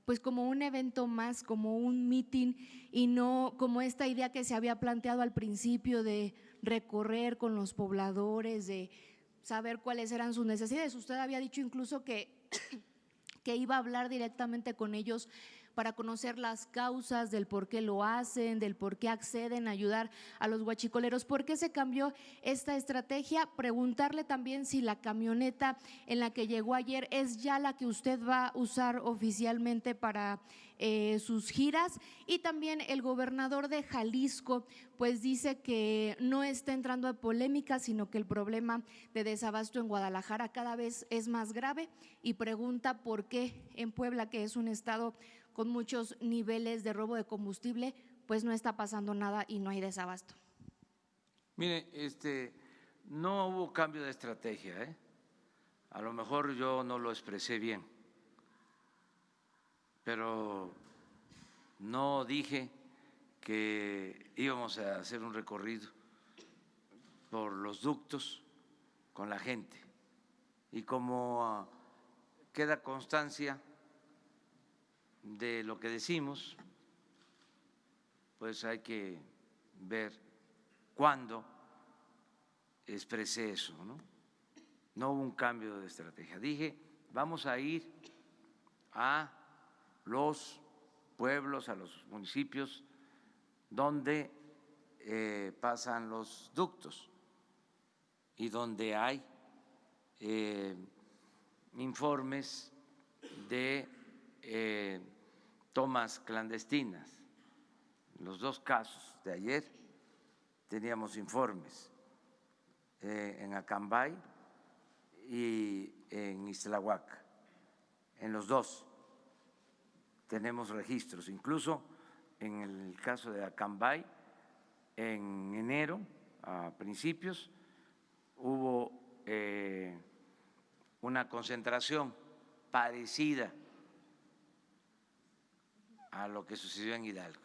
pues como un evento más, como un meeting, y no como esta idea que se había planteado al principio de recorrer con los pobladores, de saber cuáles eran sus necesidades. Usted había dicho incluso que iba a hablar directamente con ellos para conocer las causas del por qué lo hacen, del por qué acceden a ayudar a los huachicoleros. ¿Por qué se cambió esta estrategia? Preguntarle también si la camioneta en la que llegó ayer es ya la que usted va a usar oficialmente para sus giras. Y también el gobernador de Jalisco pues dice que no está entrando a polémica, sino que el problema de desabasto en Guadalajara cada vez es más grave, y pregunta por qué en Puebla, que es un estado con muchos niveles de robo de combustible, pues no está pasando nada y no hay desabasto. Mire, no hubo cambio de estrategia, ¿eh? A lo mejor yo no lo expresé bien, pero no dije que íbamos a hacer un recorrido por los ductos con la gente, y como queda constancia de lo que decimos, pues hay que ver cuándo expresé eso, ¿no? No hubo un cambio de estrategia. Dije, vamos a ir a los pueblos, a los municipios donde pasan los ductos y donde hay informes de tomas clandestinas. En los dos casos de ayer teníamos informes en Acambay y en Ixtlahuaca. En los dos tenemos registros, incluso en el caso de Acambay, en enero, a principios, hubo una concentración parecida a lo que sucedió en Hidalgo,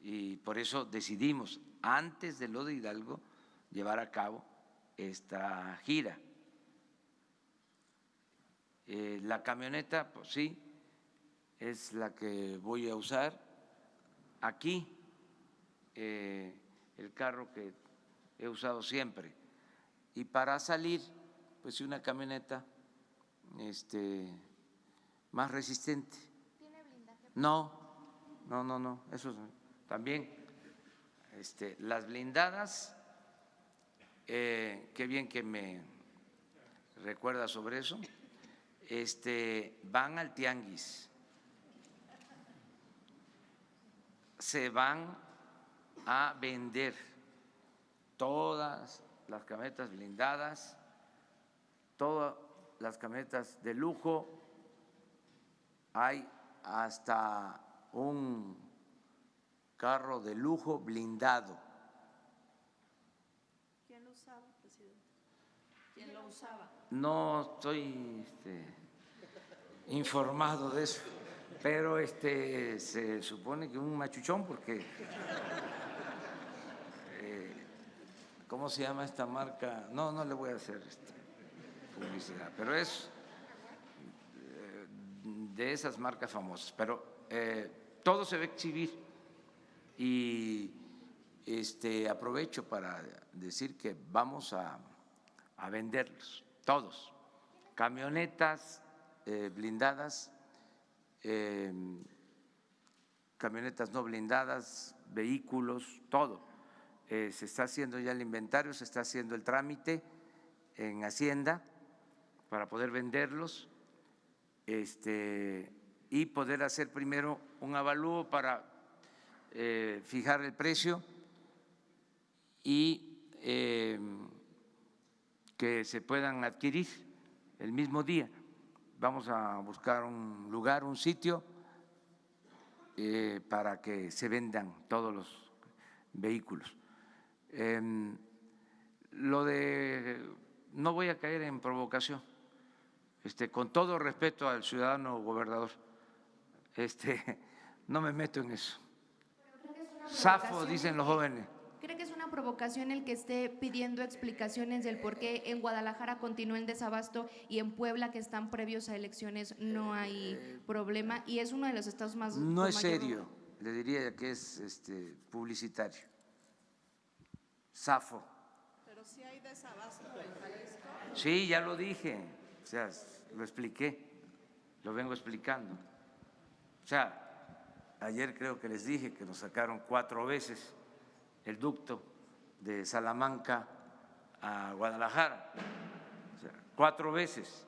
y por eso decidimos, antes de lo de Hidalgo, llevar a cabo esta gira. La camioneta, pues sí, es la que voy a usar. Aquí, el carro que he usado siempre. Y para salir, pues una camioneta más resistente. ¿Tiene blindaje? No, eso también. Las blindadas, qué bien que me recuerda sobre eso, van al tianguis, se van a vender todas las camionetas blindadas, todas las camionetas de lujo, hay hasta un carro de lujo blindado. ¿Quién lo usaba, presidente? ¿Quién lo usaba? No estoy informado de eso, pero se supone que un machuchón, porque ¿cómo se llama esta marca? No le voy a hacer publicidad, pero es de esas marcas famosas. Pero todo se va a exhibir, y aprovecho para decir que vamos a venderlos todos, camionetas blindadas, camionetas no blindadas, vehículos, todo. Se está haciendo ya el inventario, se está haciendo el trámite en Hacienda para poder venderlos, y poder hacer primero un avalúo para fijar el precio y que se puedan adquirir el mismo día. Vamos a buscar un lugar, un sitio para que se vendan todos los vehículos. No voy a caer en provocación, con todo respeto al ciudadano gobernador, no me meto en eso. Zafo, dicen los jóvenes. ¿Cree que es una provocación el que esté pidiendo explicaciones del por qué en Guadalajara continúa el desabasto y en Puebla, que están previos a elecciones, no hay problema? Y es uno de los estados más… No es serio, le diría que es publicitario. Zafo. Pero sí hay desabasto en Jalisco. Sí, ya lo dije, o sea, lo expliqué, lo vengo explicando. O sea, ayer creo que les dije que nos sacaron 4 veces el ducto de Salamanca a Guadalajara, o sea, 4 veces.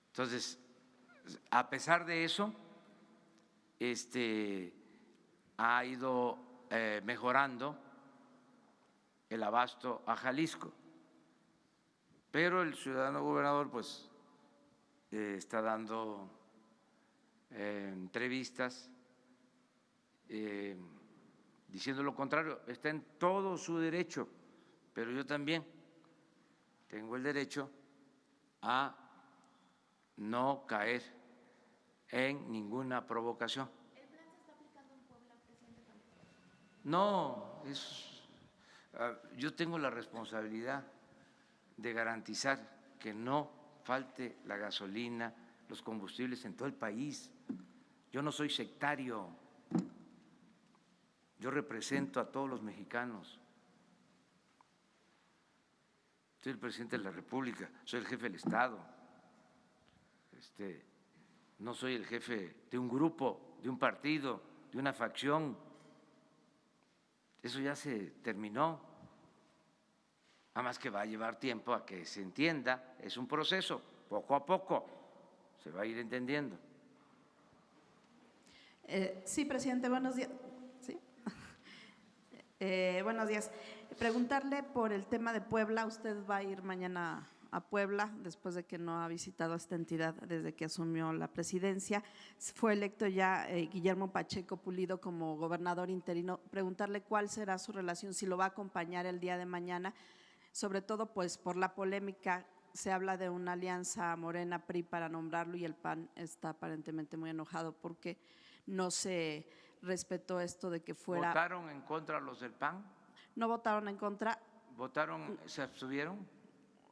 Entonces, a pesar de eso, ha ido mejorando el abasto a Jalisco, pero el ciudadano gobernador pues está dando entrevistas diciendo lo contrario. Está en todo su derecho, pero yo también tengo el derecho a no caer en ninguna provocación. ¿El plan se está aplicando en Puebla, presidente? No, yo tengo la responsabilidad de garantizar que no falte la gasolina, los combustibles en todo el país. Yo no soy sectario, yo represento a todos los mexicanos. Soy el presidente de la República, soy el jefe del Estado. No soy el jefe de un grupo, de un partido, de una facción. Eso ya se terminó. Además que va a llevar tiempo a que se entienda, es un proceso, poco a poco se va a ir entendiendo. Sí, presidente, buenos días. ¿Sí? Buenos días. Preguntarle por el tema de Puebla. Usted va a ir mañana a Puebla después de que no ha visitado a esta entidad desde que asumió la presidencia. Fue electo ya Guillermo Pacheco Pulido como gobernador interino. Preguntarle cuál será su relación, si lo va a acompañar el día de mañana, sobre todo pues por la polémica. Se habla de una alianza Morena-PRI para nombrarlo y el PAN está aparentemente muy enojado porque no se respetó esto de que fuera… ¿Votaron en contra los del PAN? No votaron en contra. ¿Votaron, se abstuvieron?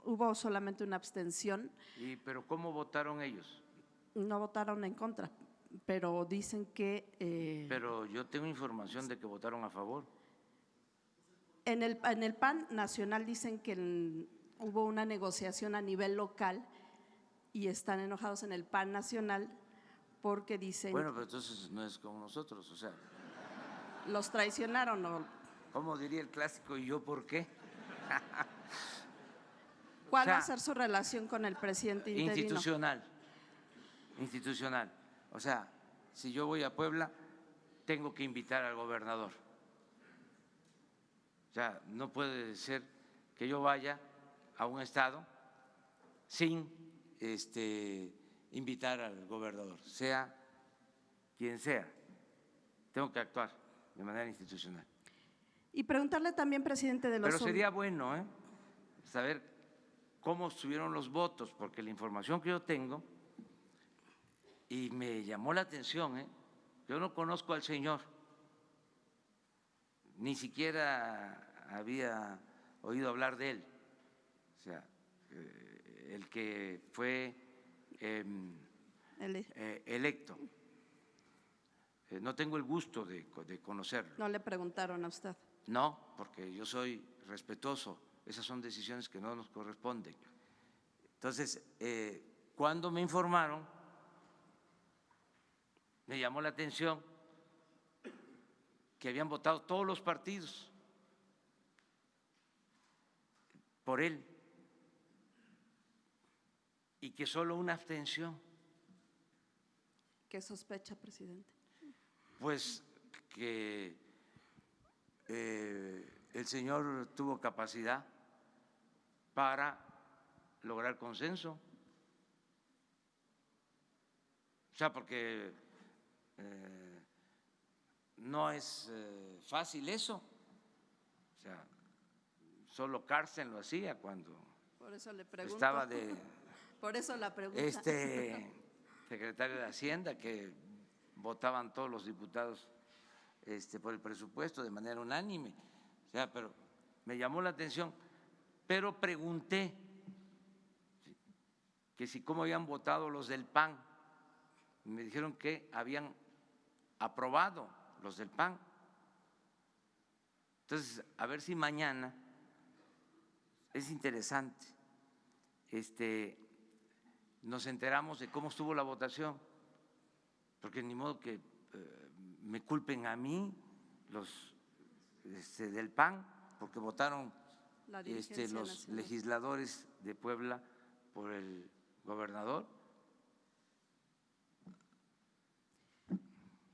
Hubo solamente una abstención. ¿Pero cómo votaron ellos? No votaron en contra, pero dicen que… Pero yo tengo información de que votaron a favor. En el PAN nacional dicen que hubo una negociación a nivel local y están enojados en el PAN nacional porque dicen… Bueno, pero entonces no es como nosotros, o sea… ¿Los traicionaron o…? ¿Cómo diría el clásico? ¿Y yo por qué? ¿Cuál va a ser su relación con el presidente interino? Institucional. O sea, si yo voy a Puebla, tengo que invitar al gobernador. O sea, no puede ser que yo vaya a un estado sin invitar al gobernador, sea quien sea. Tengo que actuar de manera institucional. Y preguntarle también, presidente de los… Pero sería bueno saber cómo estuvieron los votos, porque la información que yo tengo, y me llamó la atención, yo no conozco al señor, ni siquiera había oído hablar de él, o sea, el que fue electo. No tengo el gusto de conocerlo. ¿No le preguntaron a usted? No, porque yo soy respetuoso, esas son decisiones que no nos corresponden. Entonces, cuando me informaron, me llamó la atención que habían votado todos los partidos por él y que solo una abstención. ¿Qué sospecha, presidente? Pues que el señor tuvo capacidad para lograr consenso. O sea, porque no es fácil eso. O sea, solo Cárcel lo hacía cuando Por eso le pregunto. estaba de Por eso la pregunta. Secretario de Hacienda, que votaban todos los diputados por el presupuesto de manera unánime. O sea, pero me llamó la atención, pero pregunté que si cómo habían votado los del PAN. Me dijeron que habían aprobado los del PAN. Entonces, a ver si mañana es interesante. Nos enteramos de cómo estuvo la votación, porque ni modo que me culpen a mí los del PAN, porque votaron los legisladores de Puebla por el gobernador.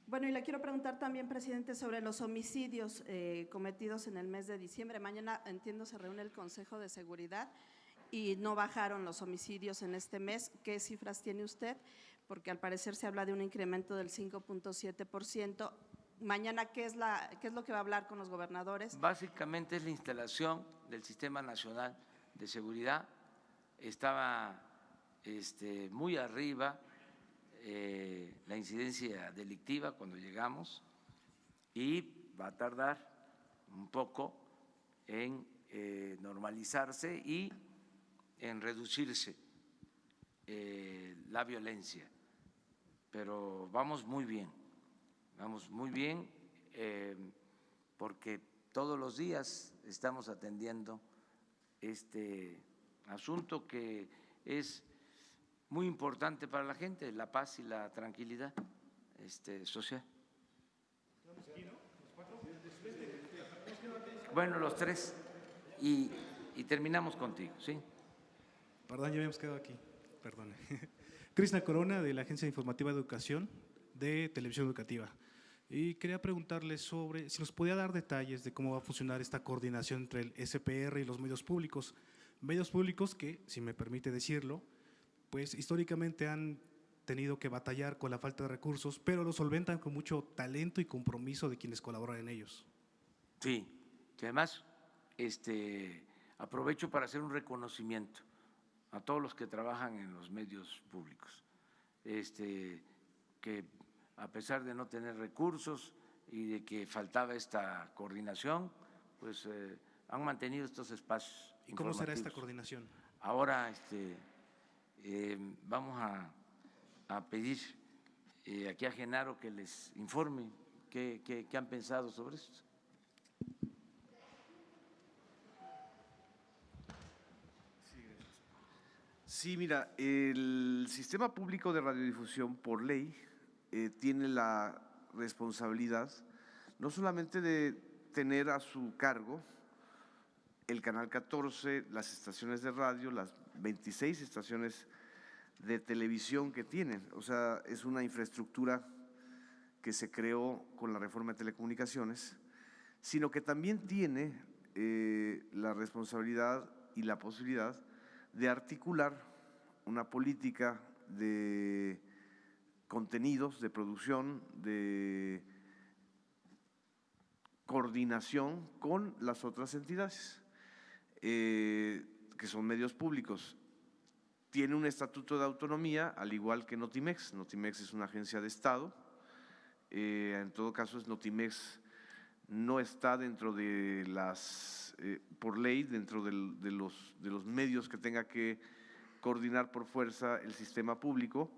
Bueno, y le quiero preguntar también, presidente, sobre los homicidios cometidos en el mes de diciembre. Mañana, entiendo, se reúne el Consejo de Seguridad y no bajaron los homicidios en este mes. ¿Qué cifras tiene usted? Porque al parecer se habla de un incremento del 5.7%. Mañana, ¿qué es lo que va a hablar con los gobernadores? Básicamente es la instalación del Sistema Nacional de Seguridad. Estaba muy arriba la incidencia delictiva cuando llegamos y va a tardar un poco en normalizarse y en reducirse la violencia, pero vamos muy bien porque todos los días estamos atendiendo este asunto que es muy importante para la gente, la paz y la tranquilidad social. Bueno, los tres y terminamos contigo, ¿sí? Perdón, ya habíamos quedado aquí, perdón. Krishna Corona, de la Agencia Informativa de Educación de Televisión Educativa. Y quería preguntarle sobre si nos podía dar detalles de cómo va a funcionar esta coordinación entre el SPR y los medios públicos que, si me permite decirlo, pues históricamente han tenido que batallar con la falta de recursos, pero lo solventan con mucho talento y compromiso de quienes colaboran en ellos. Sí, que además aprovecho para hacer un reconocimiento a todos los que trabajan en los medios públicos, que a pesar de no tener recursos y de que faltaba esta coordinación, pues han mantenido estos espacios. ¿Y cómo será esta coordinación? Ahora vamos a pedir aquí a Genaro que les informe qué han pensado sobre esto. Sí, mira, el Sistema Público de Radiodifusión, por ley, tiene la responsabilidad no solamente de tener a su cargo el Canal 14, las estaciones de radio, las 26 estaciones de televisión que tienen. O sea, es una infraestructura que se creó con la reforma de telecomunicaciones, sino que también tiene la responsabilidad y la posibilidad de articular una política de contenidos, de producción, de coordinación con las otras entidades que son medios públicos. Tiene un estatuto de autonomía, al igual que Notimex. Notimex es una agencia de Estado. En todo caso, Notimex no está dentro de las, por ley, dentro de los medios que tenga que coordinar por fuerza el sistema público,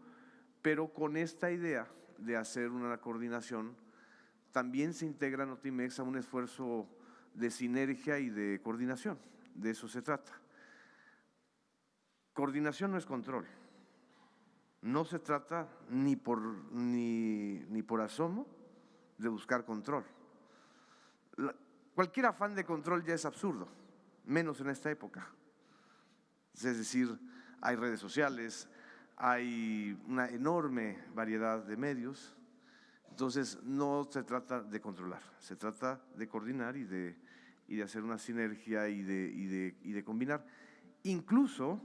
pero con esta idea de hacer una coordinación, también se integra Notimex a un esfuerzo de sinergia y de coordinación. De eso se trata. Coordinación no es control. No se trata ni por asomo de buscar control. Cualquier afán de control ya es absurdo, menos en esta época. Es decir, hay redes sociales, hay una enorme variedad de medios, entonces no se trata de controlar, se trata de coordinar y de hacer una sinergia y de combinar. Incluso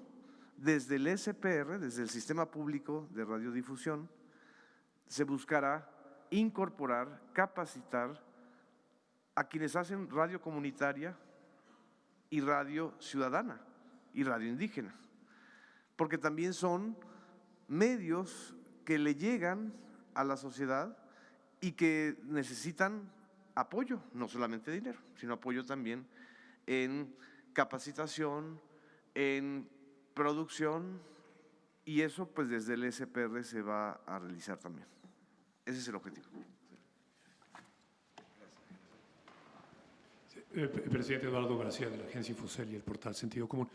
desde el SPR, desde el Sistema Público de Radiodifusión, se buscará incorporar, capacitar a quienes hacen radio comunitaria y radio ciudadana y radio indígena. porque también son medios que le llegan a la sociedad y que necesitan apoyo, no solamente dinero, sino apoyo también en capacitación, en producción, y eso pues desde el SPR se va a realizar también. Ese es el objetivo. Presidente Eduardo García, de la agencia Infocel y el portal Sentido Común.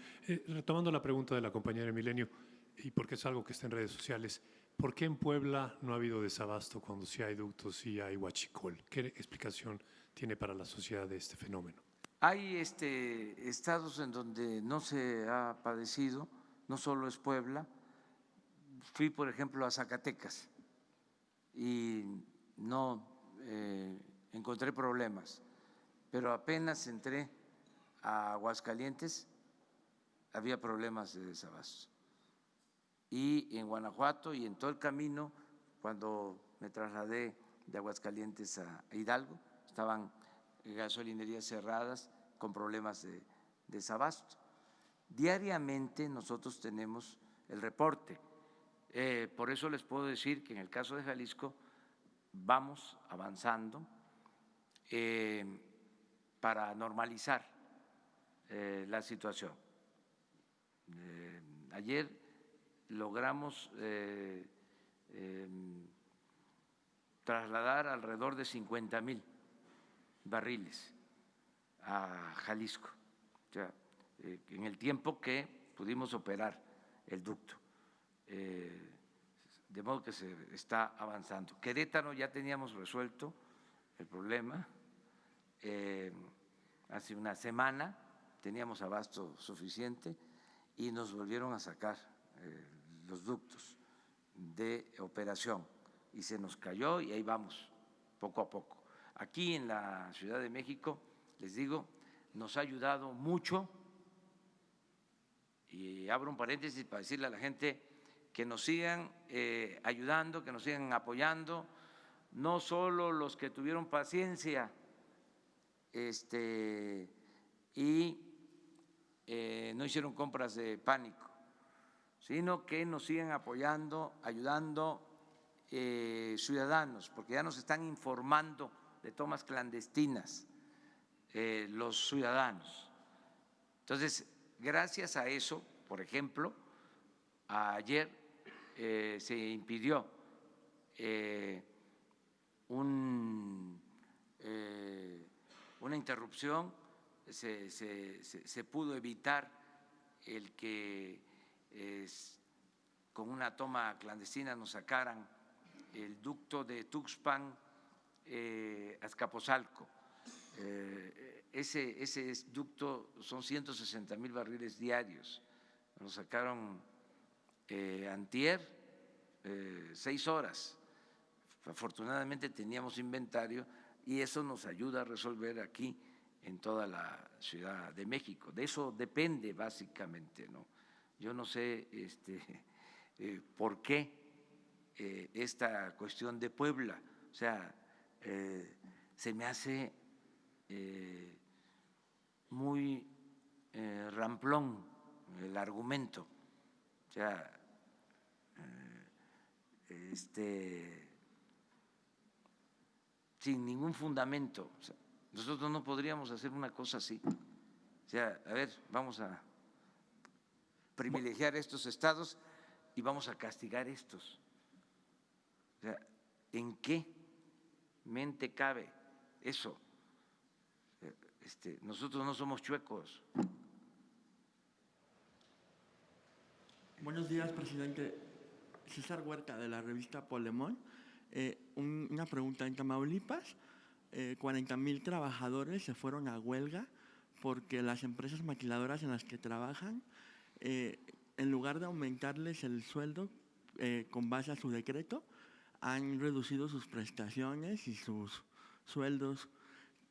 Retomando la pregunta de la compañera Milenio, y porque es algo que está en redes sociales, ¿por qué en Puebla no ha habido desabasto cuando sí hay ductos y hay huachicol? ¿Qué explicación tiene para la sociedad de este fenómeno? Hay estados en donde no se ha padecido, no solo es Puebla. Fui, por ejemplo, a Zacatecas y no encontré problemas, pero apenas entré a Aguascalientes había problemas de desabasto. Y en Guanajuato y en todo el camino, cuando me trasladé de Aguascalientes a Hidalgo, estaban gasolinerías cerradas con problemas de desabasto. Diariamente nosotros tenemos el reporte. Por eso les puedo decir que en el caso de Jalisco vamos avanzando para normalizar la situación. Ayer logramos trasladar alrededor de 50,000 barriles a Jalisco, o sea, en el tiempo que pudimos operar el ducto. De modo que se está avanzando. Querétaro ya teníamos resuelto el problema. Hace una semana teníamos abasto suficiente y nos volvieron a sacar los ductos de operación y se nos cayó y ahí vamos poco a poco. Aquí en la Ciudad de México, les digo, nos ha ayudado mucho, y abro un paréntesis para decirle a la gente que nos sigan ayudando, que nos sigan apoyando, no solo los que tuvieron paciencia y no hicieron compras de pánico, sino que nos sigan apoyando, ayudando ciudadanos, porque ya nos están informando de tomas clandestinas los ciudadanos. Entonces, gracias a eso, por ejemplo, ayer se impidió una interrupción, se pudo evitar el que con una toma clandestina nos sacaran el ducto de Tuxpan a Azcapotzalco. Ese ducto son 160,000 barriles diarios. Nos sacaron antier 6 horas. Afortunadamente teníamos inventario y eso nos ayuda a resolver aquí en toda la Ciudad de México. De eso depende básicamente, ¿no? Yo no sé por qué esta cuestión de Puebla, o sea, se me hace muy ramplón el argumento, o sea, sin ningún fundamento. O sea, nosotros no podríamos hacer una cosa así. O sea, a ver, vamos a privilegiar estos estados y vamos a castigar estos. O sea, ¿en qué mente cabe eso? Nosotros no somos chuecos. Buenos días, presidente. César Huerta, de la revista Polemón. Una pregunta. En Tamaulipas, 40,000 trabajadores se fueron a huelga porque las empresas maquiladoras en las que trabajan, en lugar de aumentarles el sueldo con base a su decreto, han reducido sus prestaciones y sus sueldos.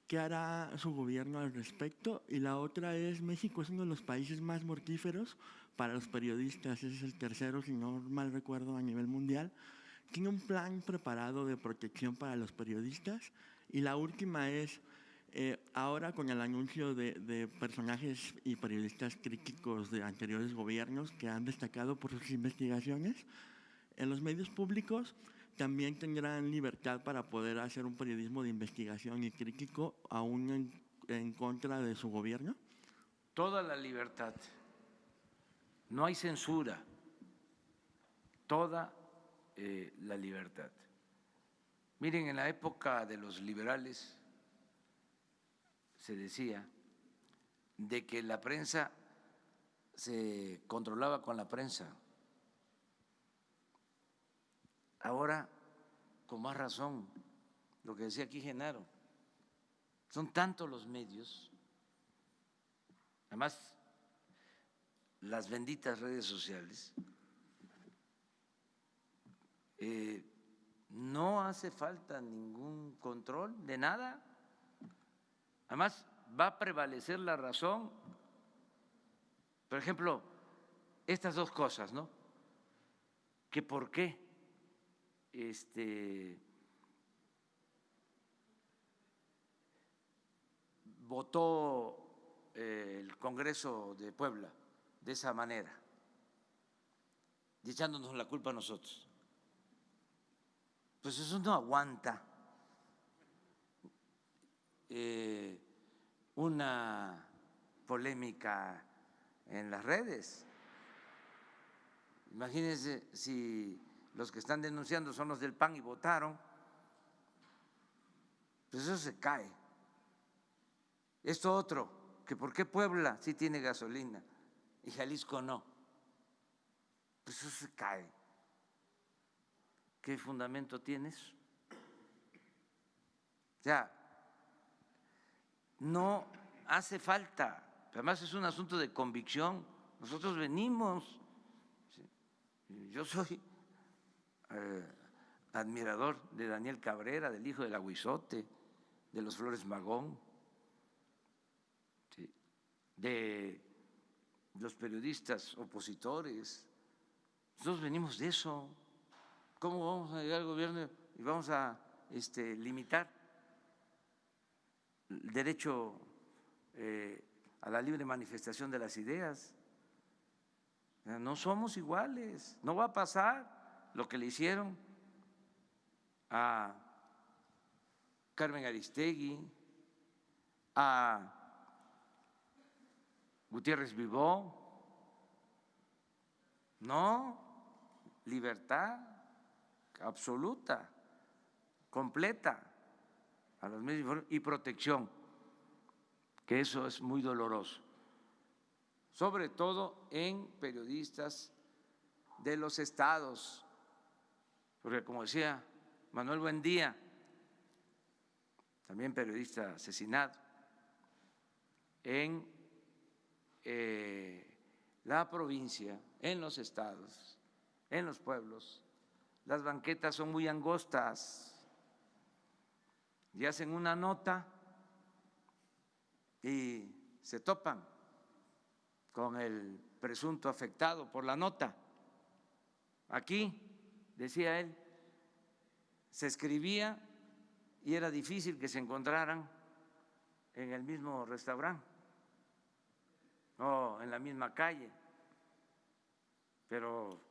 ¿Qué hará su gobierno al respecto? Y la otra es, México es uno de los países más mortíferos para los periodistas, ese es el tercero, si no mal recuerdo, a nivel mundial. ¿Tiene un plan preparado de protección para los periodistas? Y la última es, Ahora con el anuncio de personajes y periodistas críticos de anteriores gobiernos que han destacado por sus investigaciones, en los medios públicos también tendrán libertad para poder hacer un periodismo de investigación y crítico aún en contra de su gobierno. Toda la libertad, no hay censura, toda la libertad. Miren, en la época de los liberales se decía de que la prensa se controlaba con la prensa. Ahora, con más razón, lo que decía aquí Genaro, son tantos los medios, además las benditas redes sociales, no hace falta ningún control de nada. Además, va a prevalecer la razón. Por ejemplo, estas dos cosas, ¿no? Que por qué votó el Congreso de Puebla de esa manera, y echándonos la culpa a nosotros. Pues eso no aguanta una polémica en las redes. Imagínense si los que están denunciando son los del PAN y votaron, pues eso se cae. Esto otro, que por qué Puebla sí tiene gasolina y Jalisco no, pues eso se cae. ¿Qué fundamento tienes? O sea, no hace falta, además es un asunto de convicción. Nosotros venimos, yo soy admirador de Daniel Cabrera, del hijo del Aguizote, de los Flores Magón, de los periodistas opositores. Nosotros venimos de eso. ¿Cómo vamos a llegar al gobierno y vamos a limitar el derecho a la libre manifestación de las ideas? No somos iguales, no va a pasar lo que le hicieron a Carmen Aristegui, a Gutiérrez Vivó. No, libertad absoluta, completa a los medios y protección, que eso es muy doloroso, sobre todo en periodistas de los estados, porque como decía Manuel Buendía, también periodista asesinado, en la provincia, en los estados, en los pueblos, las banquetas son muy angostas y hacen una nota y se topan con el presunto afectado por la nota. Aquí, decía él, se escribía y era difícil que se encontraran en el mismo restaurante o en la misma calle, pero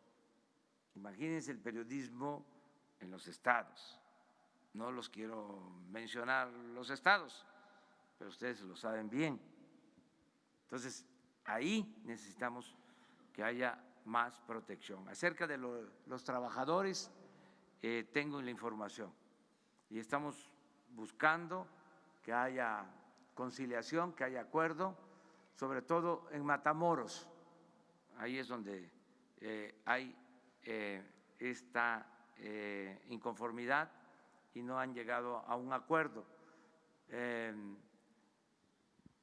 imagínense el periodismo en los estados. No los quiero mencionar los estados, pero ustedes lo saben bien. Entonces, ahí necesitamos que haya más protección. Acerca de los trabajadores, tengo la información y estamos buscando que haya conciliación, que haya acuerdo, sobre todo en Matamoros. Ahí es donde hay esta inconformidad y no han llegado a un acuerdo.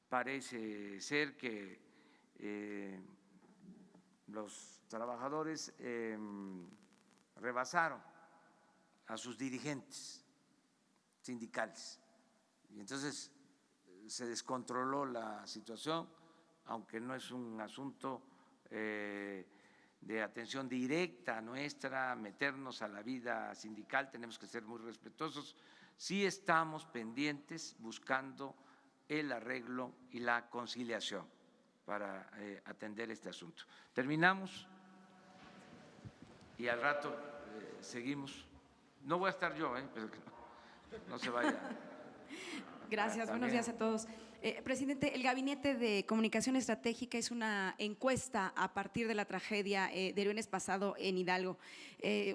Parece ser que los trabajadores rebasaron a sus dirigentes sindicales y entonces se descontroló la situación, aunque no es un asunto de atención directa nuestra, meternos a la vida sindical, tenemos que ser muy respetuosos. Sí estamos pendientes buscando el arreglo y la conciliación para atender este asunto. Terminamos y al rato seguimos. No voy a estar yo, pero no se vaya. Gracias, buenos días a todos. Presidente, el Gabinete de Comunicación Estratégica hizo una encuesta a partir de la tragedia del lunes pasado en Hidalgo.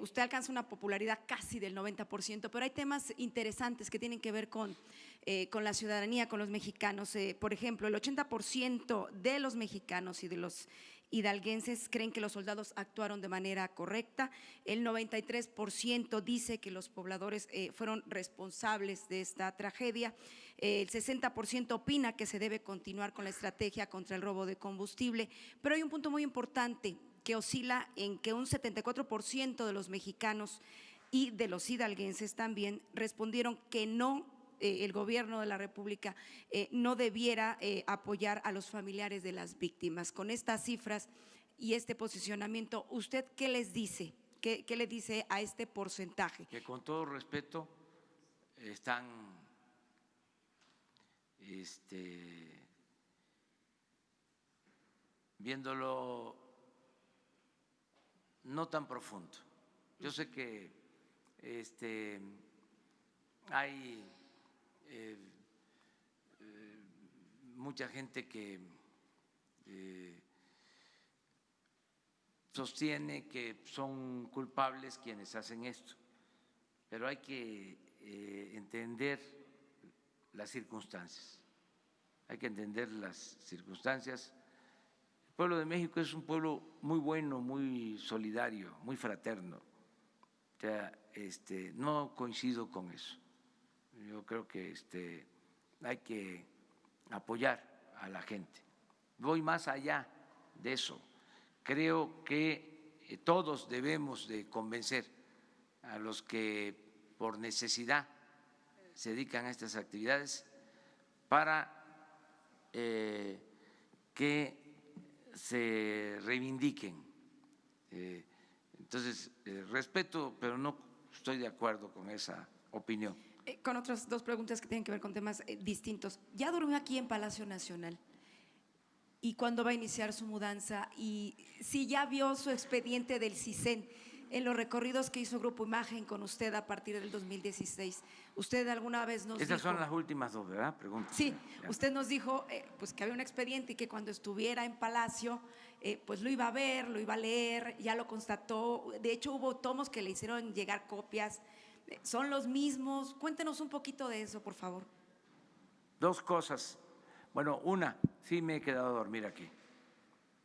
Usted alcanza una popularidad casi del 90%, pero hay temas interesantes que tienen que ver con la ciudadanía, con los mexicanos. Por ejemplo, el 80% de los mexicanos y de los hidalguenses creen que los soldados actuaron de manera correcta. El 93% dice que los pobladores fueron responsables de esta tragedia. El 60% opina que se debe continuar con la estrategia contra el robo de combustible. Pero hay un punto muy importante que oscila en que un 74% de los mexicanos y de los hidalguenses también respondieron que no, el gobierno de la República no debiera apoyar a los familiares de las víctimas. Con estas cifras y este posicionamiento, ¿usted qué les dice? ¿Qué le dice a este porcentaje? Que con todo respeto están viéndolo no tan profundo. Yo sé que hay mucha gente que sostiene que son culpables quienes hacen esto, pero hay que entender las circunstancias. Hay que entender las circunstancias. El pueblo de México es un pueblo muy bueno, muy solidario, muy fraterno. O sea, no coincido con eso. Yo creo que hay que apoyar a la gente. Voy más allá de eso. Creo que todos debemos de convencer a los que por necesidad se dedican a estas actividades para que se reivindiquen. Entonces, respeto, pero no estoy de acuerdo con esa opinión. Con otras dos preguntas que tienen que ver con temas distintos. Ya durmió aquí en Palacio Nacional. ¿Y cuándo va a iniciar su mudanza? Y si ya vio su expediente del CISEN en los recorridos que hizo Grupo Imagen con usted a partir del 2016. Usted alguna vez nos Esas dijo… son las últimas dos, ¿verdad? Preguntas. Sí, usted nos dijo pues que había un expediente y que cuando estuviera en Palacio pues lo iba a ver, lo iba a leer, ya lo constató. De hecho, hubo tomos que le hicieron llegar copias. ¿Son los mismos? Cuéntenos un poquito de eso, por favor. Dos cosas. Bueno, una, sí me he quedado a dormir aquí.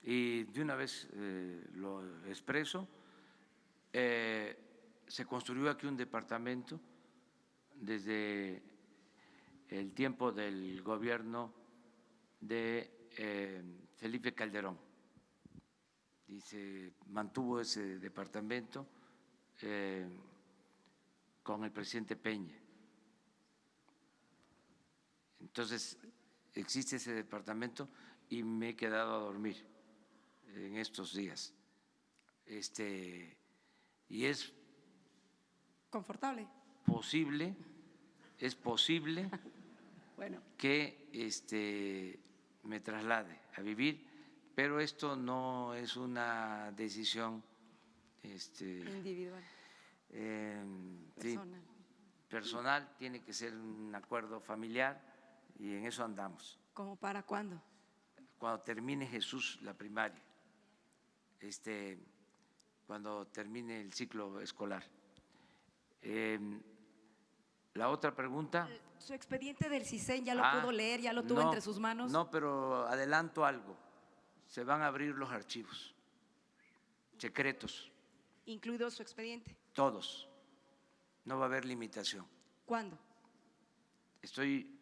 Y de una vez lo expreso. Se construyó aquí un departamento desde el tiempo del gobierno de Felipe Calderón y se mantuvo ese departamento con el presidente Peña. Entonces existe ese departamento y me he quedado a dormir en estos días. Y es confortable. Es posible bueno, que me traslade a vivir, pero esto no es una decisión individual, personal. Sí, personal, tiene que ser un acuerdo familiar y en eso andamos. ¿Cómo para cuándo? Cuando termine Jesús la primaria. Cuando termine el ciclo escolar. La otra pregunta. ¿Su expediente del CISEN ya lo pudo leer, ya lo tuvo entre sus manos? No, pero adelanto algo. Se van a abrir los archivos secretos. ¿Incluido su expediente? Todos. No va a haber limitación. ¿Cuándo? Estoy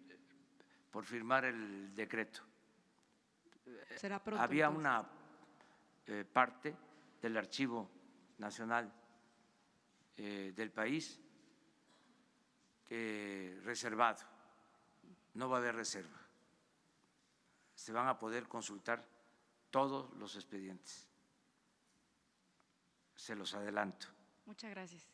por firmar el decreto. Será pronto. Había entonces una parte del Archivo Nacional del país reservado. No va a haber reserva. Se van a poder consultar todos los expedientes. Se los adelanto. Muchas gracias.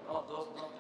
No, dos, no.